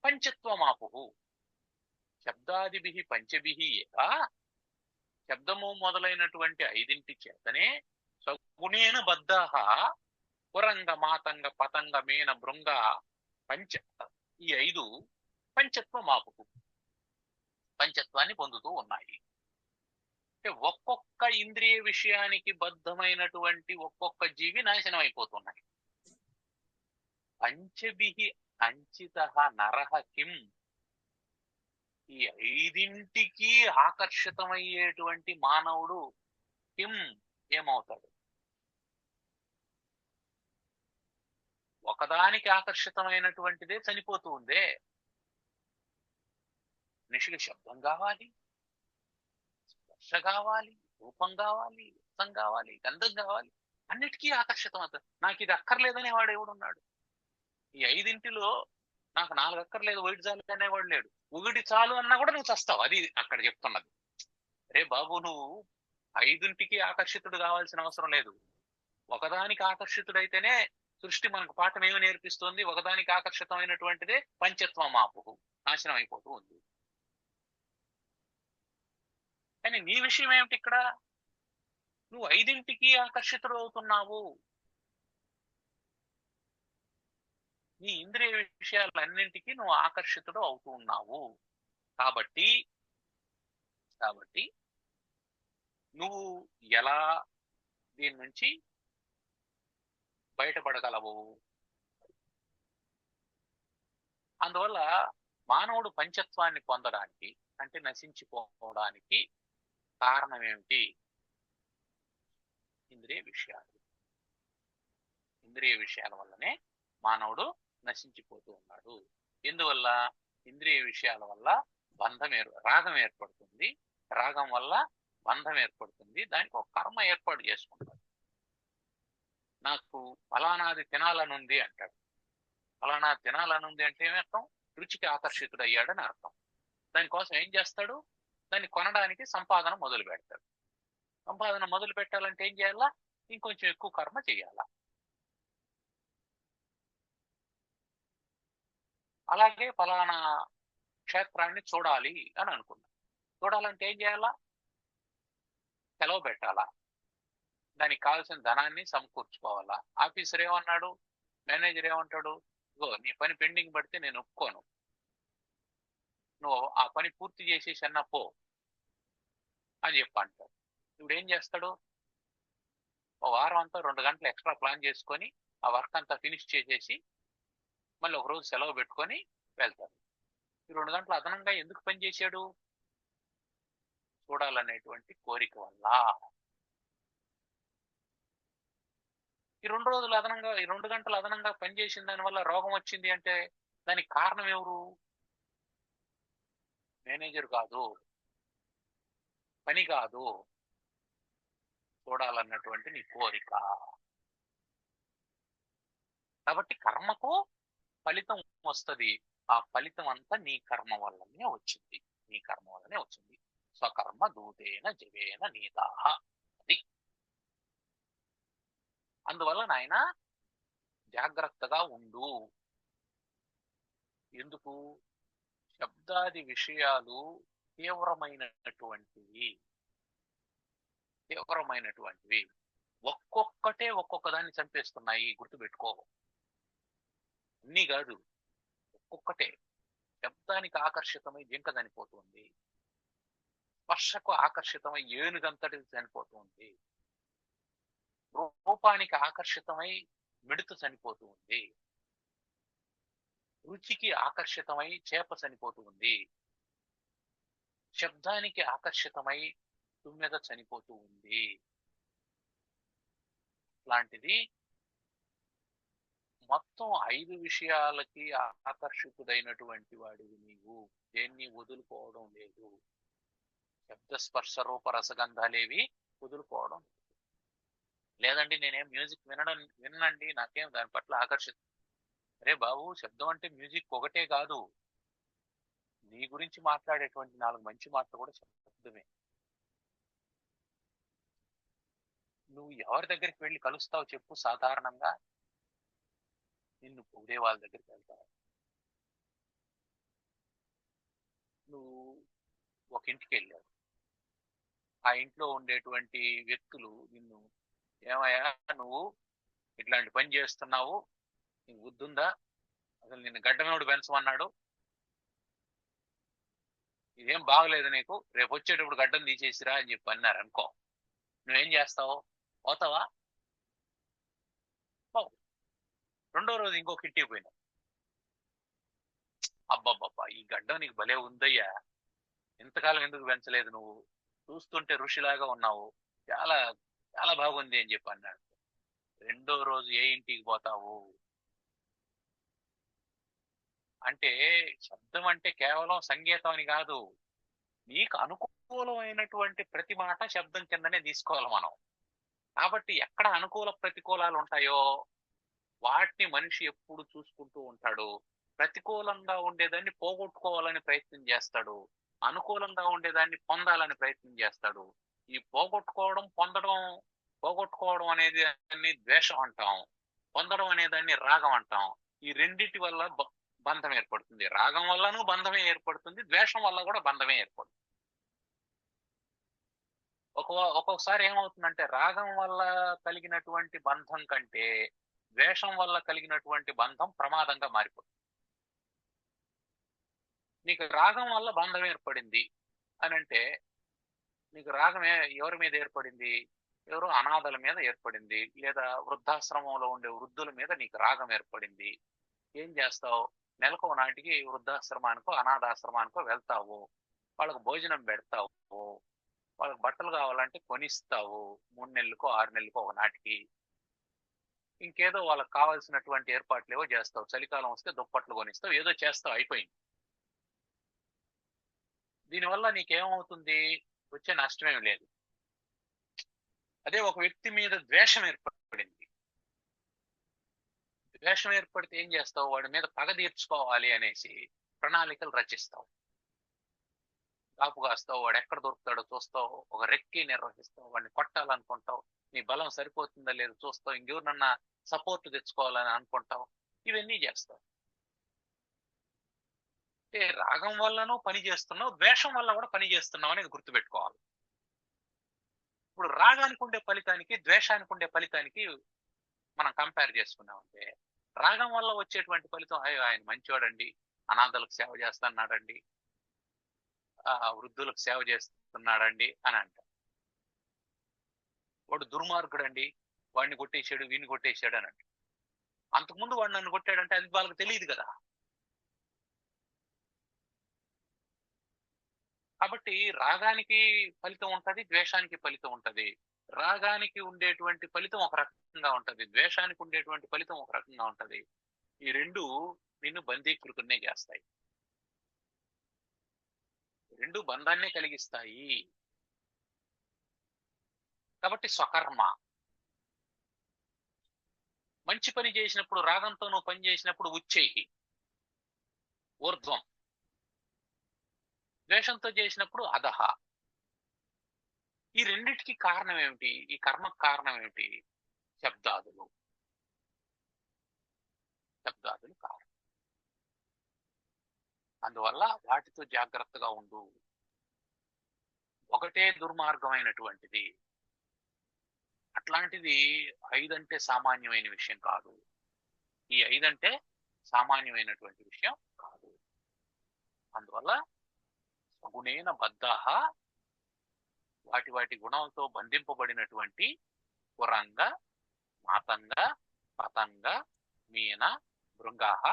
పంచత్వమాపు. శబ్దాదిభి పంచభిహి ఏవా, శబ్దము మొదలైనటువంటి ఐదింటి చేతనే సగుణేన బద్ధాహ పురంగ మాతంగ పతంగ మీన భృంగ పంచ, ఈ ఐదు పంచత్వమాపు, పంచత్వాన్ని పొందుతూ ఉన్నాయి. అంటే ఒక్కొక్క ఇంద్రియ విషయానికి బద్ధమైనటువంటి ఒక్కొక్క జీవి నాశనం అయిపోతున్నాయి. పంచభిహి అంచిత నరహ కిం, ఈ ఐదింటికి ఆకర్షితమయ్యేటువంటి మానవుడు కిం ఏమవుతాడు? ఒకదానికి ఆకర్షితమైనటువంటిదే చనిపోతూ ఉందే. మనిషికి శబ్దం కావాలి, స్పర్శ కావాలి, రూపం కావాలి, రసం కావాలి, గంధం కావాలి, అన్నిటికీ ఆకర్షితం అవుతాడు. నాకు ఇది అక్కర్లేదనే వాడు ఎవడున్నాడు? ఈ ఐదింటిలో నాకు 4 అక్కర్లేదు, ఒకటి చాలు అనేవాడు లేడు. ఒకటి చాలు అన్నా కూడా నువ్వు చస్తావు. అది అక్కడ చెప్తున్నది. రే బాబు, నువ్వు ఐదింటికి ఆకర్షితుడు కావాల్సిన అవసరం లేదు. ఒకదానికి ఆకర్షితుడైతేనే సృష్టి మనకు పాఠం ఏమి నేర్పిస్తుంది? ఒకదానికి ఆకర్షితమైనటువంటిదే పంచత్వం మాపు నాశనం అయిపోతూ ఉంది. కానీ నీ విషయం ఏమిటి ఇక్కడ? నువ్వు ఐదింటికి ఆకర్షితుడు అవుతున్నావు. నీ ఇంద్రియ విషయాలన్నింటికి నువ్వు ఆకర్షితుడు అవుతూ ఉన్నావు. కాబట్టి కాబట్టి నువ్వు ఎలా దీని నుంచి బయటపడగలవు? అందువల్ల మానవుడు పంచత్వాన్ని పొందడానికి, అంటే నశించిపోవడానికి కారణం ఏమిటి? ఇంద్రియ విషయాలు. ఇంద్రియ విషయాల వల్లనే మానవుడు నశించిపోతూ ఉన్నాడు. ఎందువల్ల? ఇంద్రియ విషయాల వల్ల రాగం ఏర్పడుతుంది. రాగం వల్ల బంధం ఏర్పడుతుంది. దానికి ఒక కర్మ ఏర్పాటు చేసుకుంటాడు. నాకు ఫలానాది తినాలనుంది అంటాడు. ఫలానా తినాలనుంది అంటే ఏమర్థం? రుచికి ఆకర్షితుడయ్యాడని అర్థం. దానికోసం ఏం చేస్తాడు? దాన్ని కొనడానికి సంపాదన మొదలు పెడతాడు. సంపాదన మొదలు పెట్టాలంటే ఏం చేయాలా? ఇంకొంచెం ఎక్కువ కర్మ చేయాలా. అలాగే ఫలానా క్షేత్రాన్ని చూడాలి అని అనుకున్నా. చూడాలంటే ఏం చేయాలా? సెలవు పెట్టాలా. దానికి కావాల్సిన ధనాన్ని సమకూర్చుకోవాలా. ఆఫీసర్ ఏమన్నాడు? మేనేజర్ ఏమంటాడు? ఇగో నీ పని పెండింగ్ పడితే నేను ఒప్పుకోను, నువ్వు ఆ పని పూర్తి చేసేసి అన్నా పో అని చెప్పి అంటాడు. ఇప్పుడు ఏం చేస్తాడు? ఓ వారం అంతా 2 గంటలు ఎక్స్ట్రా ప్లాన్ చేసుకొని ఆ వర్క్ అంతా ఫినిష్ చేసేసి మళ్ళీ ఒక రోజు సెలవు పెట్టుకొని వెళ్తాడు. ఈ 2 గంటలు అదనంగా ఎందుకు పని చేశాడు? చూడాలనేటువంటి కోరిక వల్ల. ఈ 2 గంటలు అదనంగా పనిచేసిన దాని వల్ల రోగం వచ్చింది అంటే దానికి కారణం ఎవరు? మేనేజర్ కాదు, పని కాదు, చూడాలన్నటువంటి నీ కోరిక. కాబట్టి కర్మకు ఫలితం వస్తుంది. ఆ ఫలితం అంతా నీ కర్మ వల్లనే వచ్చింది. నీ కర్మ వల్లనే వచ్చింది. స్వకర్మ దూతేన జవేన నీదాహ. అది. అందువల్ల నాయన జాగ్రత్తగా ఉండు. ఎందుకు? శబ్దాది విషయాలు తీవ్రమైనటువంటివి. ఒక్కొక్కటే ఒక్కొక్క దాన్ని చంపేస్తున్నాయి. గుర్తుపెట్టుకో. అన్నీ కాదు, ఒక్కొక్కటే. శబ్దానికి ఆకర్షితమై జింక చనిపోతుంది. స్పర్శకు ఆకర్షితమై ఏనుగంతటి చనిపోతుంది. రూపానికి ఆకర్షితమై మిడత చనిపోతూ ఉంది. రుచికి ఆకర్షితమై చేప చనిపోతూ ఉంది. శబ్దానికి ఆకర్షితమై తుమ్మెద చనిపోతూ ఉంది. లాంటిది మొత్తం 5 విషయాలకి ఆకర్షితుడైనటువంటి వాడివి నీవు. దేన్ని వదులుకోవడం లేదు. శబ్ద స్పర్శ రూప రసగంధాలేవి వదులుకోవడం లేదండి. నేనేం మ్యూజిక్ వినండి, నాకేం దాని పట్ల ఆకర్షిత. అరే బాబు, శబ్దం అంటే మ్యూజిక్ ఒకటే కాదు. నీ గురించి మాట్లాడేటువంటి 4 మంచి మాటలు కూడా శబ్దమే. నువ్వు ఎవరి దగ్గరికి వెళ్ళి కలుస్తావు చెప్పు? సాధారణంగా నిన్ను పొగిడే వాళ్ళ దగ్గరికి వెళ్తావు. నువ్వు ఒక ఇంటికి వెళ్ళావు. ఆ ఇంట్లో ఉండేటువంటి వ్యక్తులు నిన్ను, ఏమయ్యా నువ్వు ఇట్లాంటి పని చేస్తున్నావు, నీకు బుద్ధుందా, అసలు నిన్ను గడ్డమేవుడు పెంచమన్నాడు, ఇదేం బాగలేదు నీకు, రేపు వచ్చేటప్పుడు గడ్డం తీసేసిరా అని చెప్పి అన్నారు అనుకో. నువ్వేం చేస్తావు? పోతావా? రెండో రోజు ఇంకొక ఇంటికి పోయినావు. అబ్బబ్బబ్బా, ఈ గడ్డం నీకు భలే ఉందయ్యా, ఇంతకాలం ఎందుకు పెంచలేదు నువ్వు, చూస్తుంటే ఋషిలాగా ఉన్నావు, చాలా చాలా బాగుంది అని చెప్పి అన్నాడు. రెండో రోజు ఏ ఇంటికి పోతావు అంటే, శబ్దం అంటే కేవలం సంగీతం అని కాదు. నీకు అనుకూలమైనటువంటి ప్రతి మాట శబ్దం కిందనే తీసుకోవాలి మనం. కాబట్టి ఎక్కడ అనుకూల ప్రతికూలాలు ఉంటాయో వాటిని మనిషి ఎప్పుడు చూసుకుంటూ ఉంటాడు. ప్రతికూలంగా ఉండేదాన్ని పోగొట్టుకోవాలని ప్రయత్నం చేస్తాడు. అనుకూలంగా ఉండేదాన్ని పొందాలని ప్రయత్నం చేస్తాడు. ఈ పోగొట్టుకోవడం అనేది దాన్ని ద్వేషం అంటాం. పొందడం అనేదాన్ని రాగం అంటాం. ఈ రెండిటి వల్ల బంధం ఏర్పడుతుంది. రాగం వల్లనూ బంధమే ఏర్పడుతుంది, ద్వేషం వల్ల కూడా బంధమే ఏర్పడుతుంది. ఒక్కొక్కసారి ఏమవుతుందంటే రాగం వల్ల కలిగినటువంటి బంధం కంటే ద్వేషం వల్ల కలిగినటువంటి బంధం ప్రమాదంగా మారిపోతుంది. నీకు రాగం వల్ల బంధం ఏర్పడింది అని అంటే, నీకు రాగం ఎవరి మీద ఏర్పడింది? ఎవరో అనాథల మీద ఏర్పడింది, లేదా వృద్ధాశ్రమంలో ఉండే వృద్ధుల మీద నీకు రాగం ఏర్పడింది. ఏం చేస్తావు? నెలకో నాటికి వృద్ధాశ్రమానికో అనాథాశ్రమానికో వెళ్తావు, వాళ్ళకు భోజనం పెడతావు, వాళ్ళకి బట్టలు కావాలంటే కొనిస్తావు, 3 నెలలకో 6 నెలలకో ఒక నాటికి. ఇంకేదో వాళ్ళకి కావాల్సినటువంటి ఏర్పాట్లు ఏవో చేస్తావు. చలికాలం వస్తే దుప్పట్లు కొనిస్తావు, ఏదో చేస్తావు, అయిపోయింది. దీనివల్ల నీకేమవుతుంది? వచ్చే నష్టమేం లేదు. అదే ఒక వ్యక్తి మీద ద్వేషం ఏర్పడింది. ద్వేషం ఏర్పడితే ఏం చేస్తావు? వాడి మీద పగ తీర్చుకోవాలి అనేసి ప్రణాళికలు రచిస్తావు. కాపు కాస్తావు, వాడు ఎక్కడ దొరుకుతాడో చూస్తావు, ఒక రెక్కి నిర్వహిస్తావు, వాడిని కొట్టాలనుకుంటావు, నీ బలం సరిపోతుందా లేదో చూస్తావు, ఇంకెవరినన్నా సపోర్ట్ తెచ్చుకోవాలని అనుకుంటావు, ఇవన్నీ చేస్తావు. అంటే రాగం వల్లనూ పని చేస్తున్నావు, ద్వేషం వల్ల కూడా పని చేస్తున్నావు అనేది గుర్తుపెట్టుకోవాలి. ఇప్పుడు రాగానికి ఉండే ఫలితానికి ద్వేషానికి ఉండే ఫలితానికి మనం కంపేర్ చేసుకున్నామంటే, రాగం వల్ల వచ్చేటువంటి ఫలితం, అయ్యో ఆయన మంచివాడండి, అనాథలకు సేవ చేస్తున్నాడండి, వృద్ధులకు సేవ చేస్తున్నాడండి అని అంట. వాడు దుర్మార్గుడండి, వాడిని కొట్టేశాడు, వీడిని కొట్టేశాడు అని అంట. అంతకుముందు వాడు నన్ను కొట్టాడంటే అది వాళ్ళకి తెలియదు కదా. కాబట్టి రాగానికి ఫలితం ఉంటది, ద్వేషానికి ఫలితం ఉంటది. రాగానికి ఉండేటువంటి ఫలితం ఒక రకంగా ఉంటది, ద్వేషానికి ఉండేటువంటి ఫలితం ఒక రకంగా ఉంటది. ఈ రెండు నిన్ను బంధీకృతున్నే చేస్తాయి, రెండు బంధాన్నే కలిగిస్తాయి. కాబట్టి స్వకర్మ. మంచి పని చేసినప్పుడు, రాగంతో నువ్వు పని చేసినప్పుడు ఉచ్చేయి, ఊర్ధ్వం. ద్వేషంతో చేసినప్పుడు అధహ. ఈ రెండిటికి కారణం ఏమిటి? ఈ కర్మకు కారణం ఏమిటి? శబ్దాదులు కారణం. అందువల్ల వాటితో జాగ్రత్తగా ఉండు. ఒకటే దుర్మార్గమైనటువంటిది. అట్లాంటిది 5 అంటే సామాన్యమైన విషయం కాదు. ఈ 5 అంటే సామాన్యమైనటువంటి విషయం కాదు. అందువల్ల సగుణేన బద్ధాః, వాటి వాటి గుణంతో బంధింపబడినటువంటి కురంగ, మాతంగ, పతంగ, మీన, భృంగాః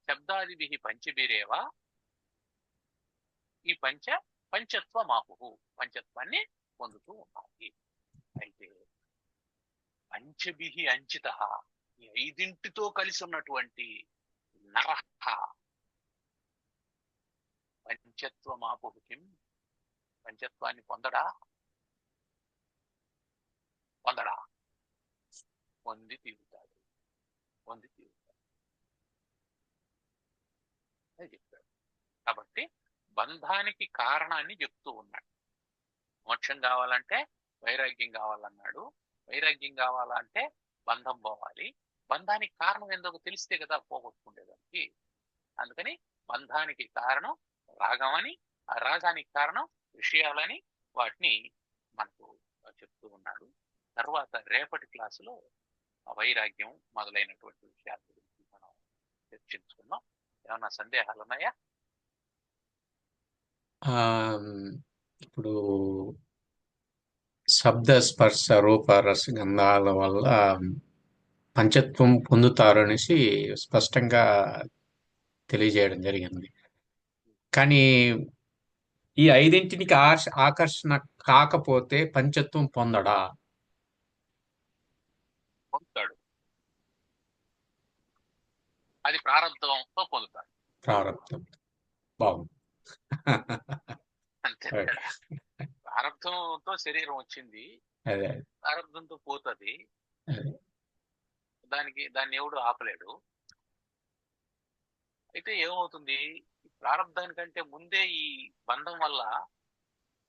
శబ్దాదిభిః పంచభిరేవ. ఈ పంచత్వమాపుః, పంచత్వాన్ని పొందుతూ ఉన్నాయి. అయితే పంచభిః అంచితః, ఈ 5ంటితో కలిసి ఉన్నటువంటి నరః పంచత్వమాపుః కిం, పంచత్వాన్ని పొందడా? పొంది తీరుతాడు అని చెప్పాడు. కాబట్టి బంధానికి కారణాన్ని చెప్తూ ఉన్నాడు. మోక్షం కావాలంటే వైరాగ్యం కావాలన్నాడు. వైరాగ్యం కావాలంటే బంధం పోవాలి. బంధానికి కారణం ఎందుకు తెలిస్తే కదా పోగొట్టుకునేదానికి. అందుకని బంధానికి కారణం రాగమని, ఆ రాగానికి కారణం విషయాలని వాటిని మనకు చెప్తూ ఉన్నాడు. తర్వాత రేపటి క్లాసులో వైరాగ్యం మొదలైనటువంటి విషయాల గురించి మనం చర్చించుకుందాం. ఏమన్నా సందేహాలు ఉన్నాయా? ఇప్పుడు శబ్ద స్పర్శ రూప రస గంధాల వల్ల పంచత్వం పొందుతారు అనేసి స్పష్టంగా తెలియజేయడం జరిగింది. కానీ ఈ 5ంటికి ఆకర్షణ కాకపోతే పంచత్వం పొందడా? పొందుతాడు. అది ప్రారంభంతో పొందుతాడు. ప్రారంభం. బాగుంది. అంతే ఓకే. తేడా. ప్రారంభంతో శరీరం వచ్చింది, అదే ప్రారంభంతో పోతుంది. అదే. దాన్ని ఎవడు ఆపలేడు. అయితే ఏమవుతుంది, ఈ ప్రారంభానికంటే ముందే ఈ బంధం వల్ల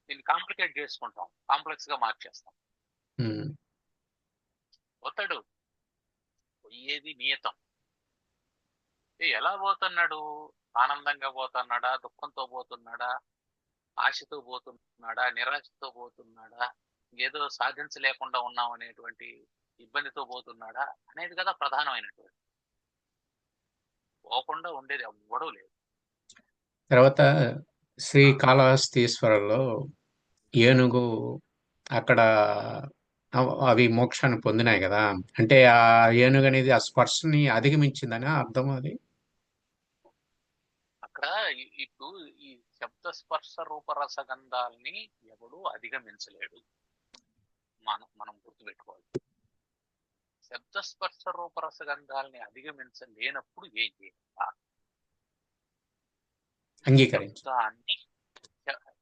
దీన్ని కాంప్లికేట్ చేసుకుంటాం, కాంప్లెక్స్ గా మార్చేస్తాం. ఉమ్, పోతాడు, పోయేది నియతం. ఎలా పోతున్నాడు? ఆనందంగా పోతున్నాడా, దుఃఖంతో పోతున్నాడా, ఆశతో పోతున్నాడా, నిరాశతో పోతున్నాడా, ఏదో సాధించలేకుండా ఉన్నాం అనేటువంటి ఇబ్బందితో పోతున్నాడా అనేది కదా ప్రధానమైనటువంటి. పోకుండా ఉండేది ఎవ్వడూ లేదు. తర్వాత శ్రీకాళహస్తీశ్వరంలో ఏనుగు అక్కడ అవి మోక్షాన్ని పొందినాయి కదా, అంటే ఆ ఏనుగు అనేది ఆ స్పర్శని అధిగమించిందని అర్థం అది. అక్కడ ఇప్పుడు ఈ శబ్ద స్పర్శ రూపరసగంధాల్ని ఎవడు అధిగమించలేడు. మనం గుర్తుపెట్టుకోవాలి. శబ్ద స్పర్శ రూపరసగంధాల్ని అధిగమించలేనప్పుడు ఏం చేయాలి? అంగీకరించి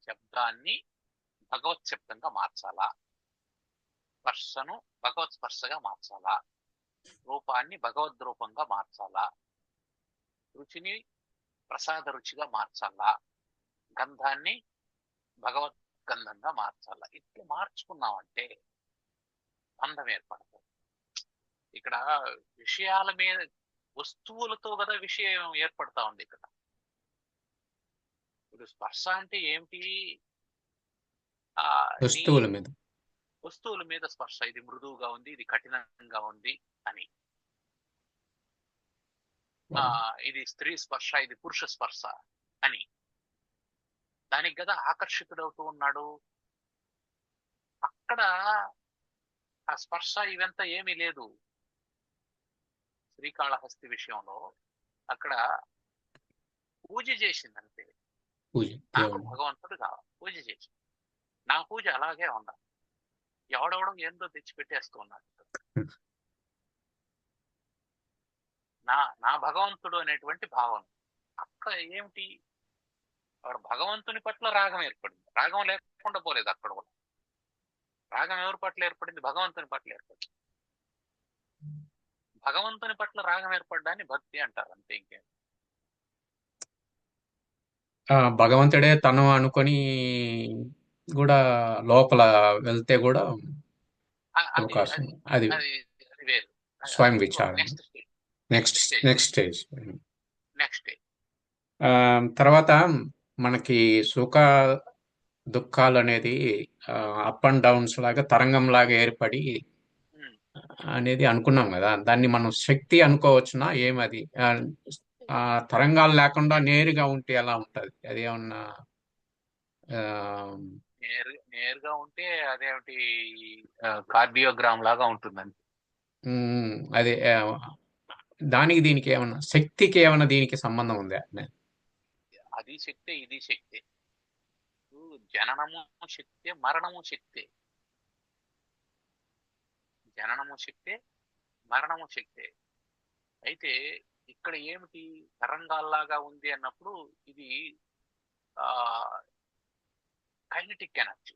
శబ్దాన్ని భగవత్ శబ్దంగా మార్చాలా, స్పర్శను భగవత్ స్పర్శగా మార్చాలా, రూపాన్ని భగవద్ రూపంగా మార్చాలా, రుచిని ప్రసాద రుచిగా మార్చాలా, గంధాన్ని భగవద్ గంధంగా మార్చాలా. ఇట్లా మార్చుకున్నామంటే బంధం ఏర్పడుతుంది. ఇక్కడ విషయాల మీద, వస్తువులతో కదా విషయం ఏర్పడతా ఉంది. ఇక్కడ ఇప్పుడు స్పర్శ అంటే ఏమిటి? వస్తువుల మీద స్పర్శ. ఇది మృదువుగా ఉంది, ఇది కఠినంగా ఉంది అని. ఇది స్త్రీ స్పర్శ, ఇది పురుష స్పర్శ అని. దానికి కదా ఆకర్షితుడవుతూ ఉన్నాడు. అక్కడ ఆ స్పర్శ ఇవంతా ఏమీ లేదు. శ్రీకాళహస్తి విషయంలో అక్కడ పూజ చేసింది అంతే. నాకు భగవంతుడు కావాలి, పూజ చేసింది. నా పూజ అలాగే ఉండాలి. ఎవడెవడం ఏందో తెచ్చిపెట్టేస్తూ ఉన్నాడు. నా భగవంతుడు అనేటువంటి భావన అక్కడ ఏమిటి? వాడు భగవంతుని పట్ల రాగం ఏర్పడింది. రాగం లేకుండా పోలేదు అక్కడ కూడా. రాగం ఎవరి పట్ల ఏర్పడింది? భగవంతుని పట్ల ఏర్పడింది. భగవంతుని పట్ల రాగం ఏర్పడ్డాన్ని భక్తి అంటారు, అంతే. ఇంకేం. భగవంతుడే తను అనుకొని కూడా లోపల వెళ్తే కూడా అవకాశం. అది వేరు. స్వయం విచారణ. Next stage. తర్వాత మనకి సుఖ దుఃఖాలు అనేది అప్ అండ్ డౌన్స్ లాగా తరంగం లాగా ఏర్పడి అనేది అనుకున్నాం కదా, దాన్ని మనం శక్తి అనుకోవచ్చునా? ఏమది తరంగాలు లేకుండా నేరుగా ఉంటే ఎలా ఉంటది? అది ఏమన్నా నేరుగా ఉంటే అదేమిటి కార్డియోగ్రామ్ లాగా ఉంటుందండి. అదే దానికి దీనికి ఏమన్నా శక్తికి ఏమన్నా దీనికి సంబంధం ఉందా? అది శక్తే, ఇది శక్తే. జననము శక్తే, మరణము శక్తే. జననము శక్తే, మరణము శక్తే. అయితే ఇక్కడ ఏమిటి తరంగాల్లాగా ఉంది అన్నప్పుడు ఇది కైనెటిక్ ఎనర్జీ.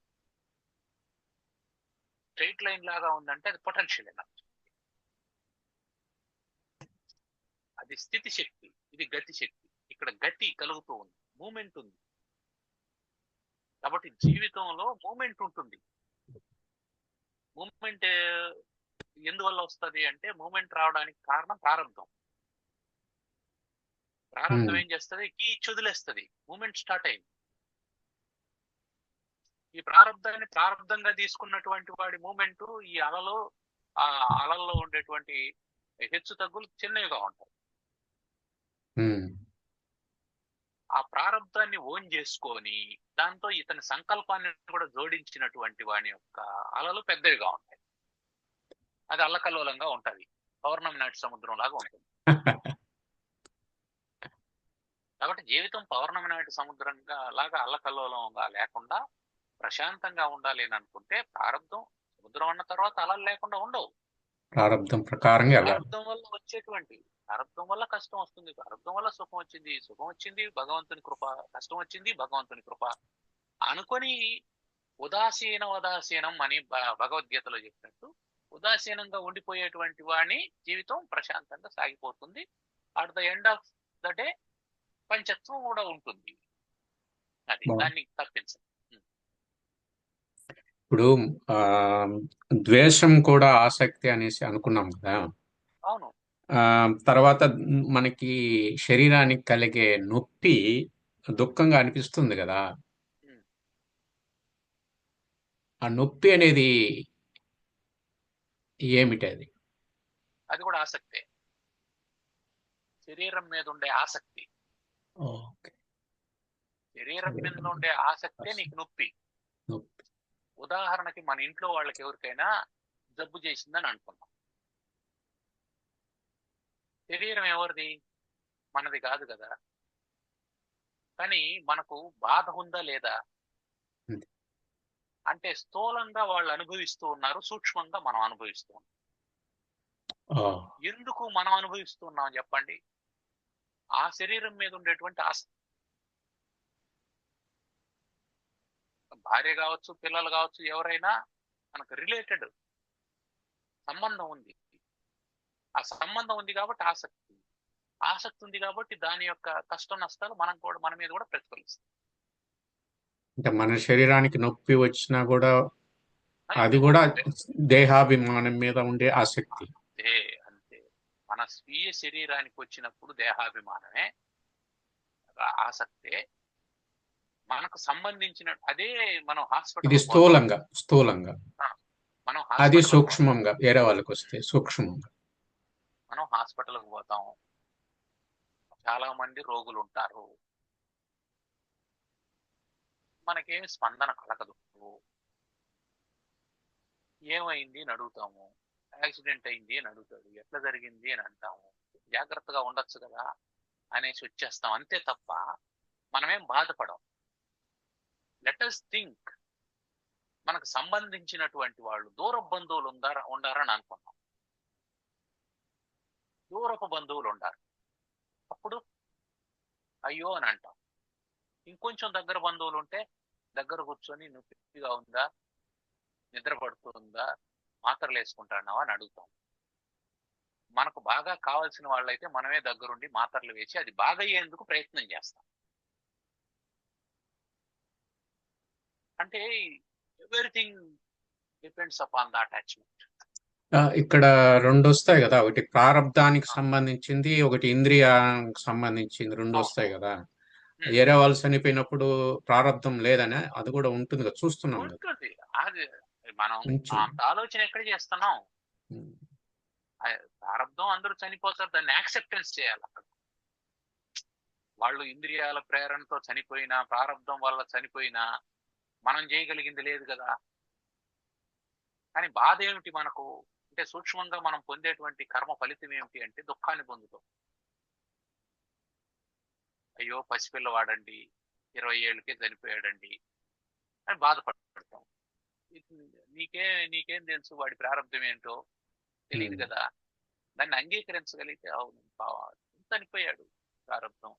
స్ట్రైట్ లైన్ లాగా ఉందంటే అది పొటెన్షియల్ ఎనర్జీ. అది స్థితి శక్తి, ఇది గతి శక్తి. ఇక్కడ గతి కలుగుతూ ఉంది, మూమెంట్ ఉంది. కాబట్టి జీవితంలో మూమెంట్ ఉంటుంది. మూమెంట్ ఎందువల్ల వస్తుంది అంటే, మూమెంట్ రావడానికి కారణం ప్రారంభం. ప్రారంభం ఏం చేస్తుంది? కీ వదిలేస్తుంది, మూమెంట్ స్టార్ట్ అయింది. ఈ ప్రారంభాన్ని ప్రారంభంగా తీసుకున్నటువంటి వాడి మూమెంట్ ఈ ఆ అలల్లో ఉండేటువంటి హెచ్చు తగ్గులు చిన్నవిగా ఉంటాయి. ఆ ప్రారంభాన్ని ఓన్ చేసుకొని దాంతో ఇతని సంకల్పాన్ని కూడా జోడించినటువంటి వాని యొక్క అలలు పెద్దవిగా ఉంటాయి. అది అల్లకల్లోలంగా ఉంటది, పౌర్ణమి నాటి సముద్రం లాగా ఉంటుంది. కాబట్టి జీవితం పౌర్ణమి నాటి సముద్రంగా లాగా అల్లకల్లోలంగా లేకుండా ప్రశాంతంగా ఉండాలి అని అనుకుంటే, ప్రారంభం సముద్రం అన్న తర్వాత అలలు లేకుండా ఉండవు. ప్రారంధం ప్రకారంగా వెళ్ళాలి. ప్రారంధం వల్ల వచ్చేటువంటి, ప్రారంధం వల్ల కష్టం వస్తుంది, ప్రారంధం వల్ల సుఖం వచ్చింది, సుఖం వచ్చింది భగవంతుని కృప, కష్టం వచ్చింది భగవంతుని కృప అనుకొని ఉదాసీనం అని భగవద్గీతలో చెప్పినట్టు ఉదాసీనంగా ఉండిపోయేటువంటి వాడిని జీవితం ప్రశాంతంగా సాగిపోతుంది. At the end of the day పంచత్వం కూడా ఉంటుంది. అది దాన్ని తప్పించదు. ఇప్పుడు ఆ ద్వేషం కూడా ఆసక్తి అనేసి అనుకున్నాం కదా. అవును. తర్వాత మనకి శరీరానికి కలిగే నొప్పి దుఃఖంగా అనిపిస్తుంది కదా. ఆ నొప్పి అనేది ఏమిటి అది? అది కూడా ఆసక్తే, శరీరం మీద ఉండే ఆసక్తి. శరీరం మీద ఉండే ఆసక్తే నీకు నొప్పి. ఉదాహరణకి మన ఇంట్లో వాళ్ళకి ఎవరికైనా జబ్బు చేసిందని అనుకున్నాం. శరీరం ఎవరిది? మనది కాదు కదా. కానీ మనకు బాధ ఉందా లేదా అంటే స్థూలంగా వాళ్ళు అనుభవిస్తూ ఉన్నారు, సూక్ష్మంగా మనం అనుభవిస్తూ ఉన్నాం. ఎందుకు మనం అనుభవిస్తున్నాం చెప్పండి? ఆ శరీరం మీద ఉండేటువంటి ఆసక్తి. భార్య కావచ్చు, పిల్లలు కావచ్చు, ఎవరైనా మనకు రిలేటెడ్ సంబంధం ఉంది. ఆ సంబంధం ఉంది కాబట్టి ఆసక్తి ఉంది కాబట్టి దాని యొక్క కష్ట నష్టాలు మన మీద కూడా ప్రతిఫలిస్తాయి. అంటే మన శరీరానికి నొప్పి వచ్చినా కూడా అది కూడా దేహాభిమానం మీద ఉండే ఆసక్తి. అంతే. మన స్వీయ శరీరానికి వచ్చినప్పుడు దేహాభిమానమే, ఆసక్తే. మనకు సంబంధించిన అదే మనం హాస్పిటల్, ఇది స్థూలంగా మనం అది సూక్ష్మంగా వేరే వాళ్ళకి వస్తే సూక్ష్మంగా మనం హాస్పిటల్కి పోతాం. చాలా మంది రోగులు ఉంటారు, మనకేమి స్పందన కలగదు. ఏమైంది అని అడుగుతాము, యాక్సిడెంట్ అయింది అని అడుగుతాడు, ఎట్లా జరిగింది అని అంటాము, జాగ్రత్తగా ఉండొచ్చు కదా అనేసి వచ్చేస్తాం అంతే తప్ప మనమేం బాధపడం. లెట్ us థింక్, మనకు సంబంధించినటువంటి వాళ్ళు దూరపు బంధువులు ఉండారని అనుకున్నాం. దూరపు బంధువులు ఉండారు, అప్పుడు అయ్యో అని అంటాం. ఇంకొంచెం దగ్గర బంధువులు ఉంటే దగ్గర కూర్చొని నొప్పిగా ఉందా, నిద్ర పడుతుందా, మాత్రలు వేసుకుంటున్నావా అని అడుగుతాం. మనకు బాగా కావాల్సిన వాళ్ళైతే మనమే దగ్గరుండి మాత్రలు వేసి అది బాగా అయ్యేందుకు ప్రయత్నం చేస్తాం. అంటే everything depends upon the attachment. ఇక్కడ రెండు వస్తాయి కదా, ఒకటి ప్రారంధానికి సంబంధించింది, ఒకటి ఇంద్రియానికి సంబంధించింది, రెండు వస్తాయి కదా. వేరే వాళ్ళు చనిపోయినప్పుడు ప్రారంధం లేదని అది కూడా ఉంటుంది కదా, చూస్తున్నాం కదా. అది మనం అంత ఆలోచన ఎక్కడ చేస్తున్నాం? ప్రారంధం అందరూ చనిపోతారు, దాన్ని యాక్సెప్టెన్స్ చేయాలి. అక్కడ వాళ్ళు ఇంద్రియాల ప్రేరణతో చనిపోయినా, ప్రారంధం వల్ల చనిపోయినా మనం చేయగలిగింది లేదు కదా. కానీ బాధ ఏమిటి మనకు అంటే, సూక్ష్మంగా మనం పొందేటువంటి కర్మ ఫలితం ఏమిటి అంటే దుఃఖాన్ని పొందుతాం. అయ్యో పసిపిల్లవాడండి, 20 ఏళ్ళకే చనిపోయాడండి అని బాధపడతాం. నీకేం తెలుసు వాడి ప్రారంభం ఏంటో తెలియదు కదా. దాన్ని అంగీకరించగలిగితే అవును చనిపోయాడు, ప్రారంభం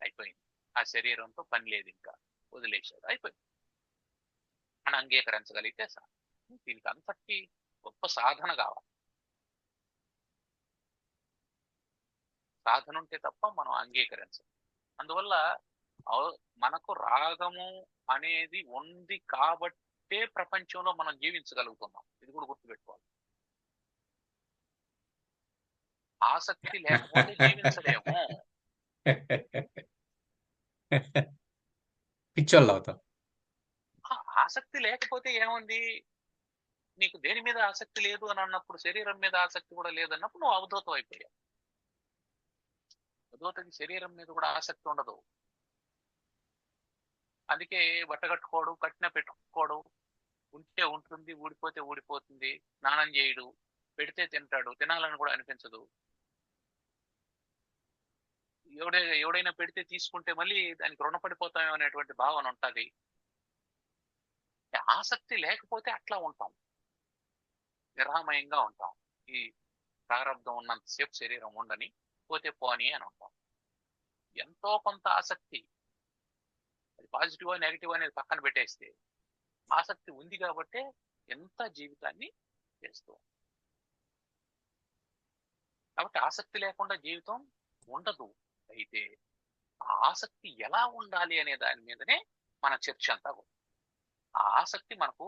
అయిపోయింది, ఆ శరీరంతో పని లేదు, ఇంకా వదిలేశాడు, అయిపోయింది అని అంగీకరించగలిగితే సార్. దీనికి అంతటి గొప్ప సాధన కావాలి. సాధన ఉంటే తప్ప మనం అంగీకరించం. అందువల్ల మనకు రాగము అనేది ఉంది కాబట్టే ప్రపంచంలో మనం జీవించగలుగుతున్నాం. ఇది కూడా గుర్తుపెట్టుకోవాలి. ఆసక్తి లేకపోతే జీవించలేము. పిచ్చోళ్ళు అవుతాం. ఆసక్తి లేకపోతే ఏముంది? నీకు దేని మీద ఆసక్తి లేదు అని అన్నప్పుడు, శరీరం మీద ఆసక్తి కూడా లేదన్నప్పుడు నువ్వు అవధూతం అయిపోయావు. అవధూతకి శరీరం మీద కూడా ఆసక్తి ఉండదు. అందుకే బట్ట కట్టుకోడు, కట్టిన పెట్టుకోడు, ఉంటే ఉంటుంది, ఊడిపోతే ఊడిపోతుంది, స్నానం చేయడు, పెడితే తింటాడు, తినాలని కూడా అనిపించదు. ఎవడైనా పెడితే తీసుకుంటే మళ్ళీ దానికి రుణపడిపోతామేమో అనేటువంటి భావన ఉంటుంది. ఆసక్తి లేకపోతే అట్లా ఉంటాం, నిరామయంగా ఉంటాం. ఈ ప్రారంధం ఉన్నంతసేపు శరీరం ఉండని, పోతే పోని అని అంటాం. ఎంతో కొంత ఆసక్తి, అది పాజిటివ్ నెగిటివ్ అనేది పక్కన పెట్టేస్తే ఆసక్తి ఉంది కాబట్టే ఎంత జీవితాన్ని చేస్తూ. కాబట్టి ఆసక్తి లేకుండా జీవితం ఉండదు. అయితే ఆ ఆసక్తి ఎలా ఉండాలి అనే దాని మీదనే మన చర్చ అంతా ఉంది. ఆ ఆసక్తి మనకు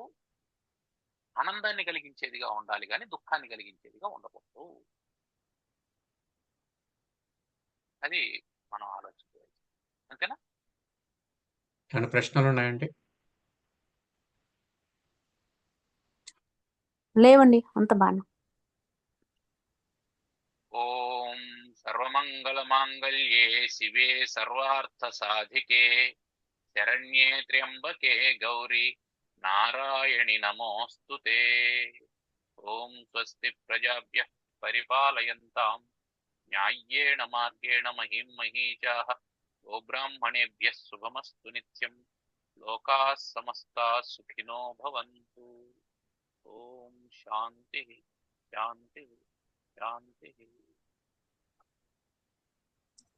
ఆనందాన్ని కలిగించేదిగా ఉండాలి, కానీ దుఃఖాన్ని కలిగించేదిగా ఉండకూడదు. అది మనం ఆలోచించాలి. అంతేనా? ఏమైనా ప్రశ్నలు ఉన్నాయండి? లేవండి, అంత బాగా. ఓం సర్వమంగళ మాంగళ్యే శివే సర్వార్థ సాధికే శరణ్యే త్ర్యంబకే గౌరీ నారాయణి నమోస్తుతే. ఓం స్వస్తి ప్రజాభ్యః పరిపాలయంతాం న్యాయ్యేన మార్గేణ మహిం మహీజాః గోబ్రాహ్మణేభ్యः శుభమస్తు నిత్యం. లోకాः సమస్తాः సుఖినో భవంతు. ఓం శాంతి శాంతి శాంతి.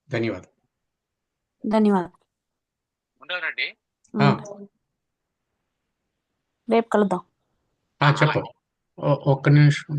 ధన్యవాదాలు. ధన్యవాదాలు. ఉండవరండి. ఆ, రేపు కలుద్దాం. చెప్పు. ఒక్క నిమిషం.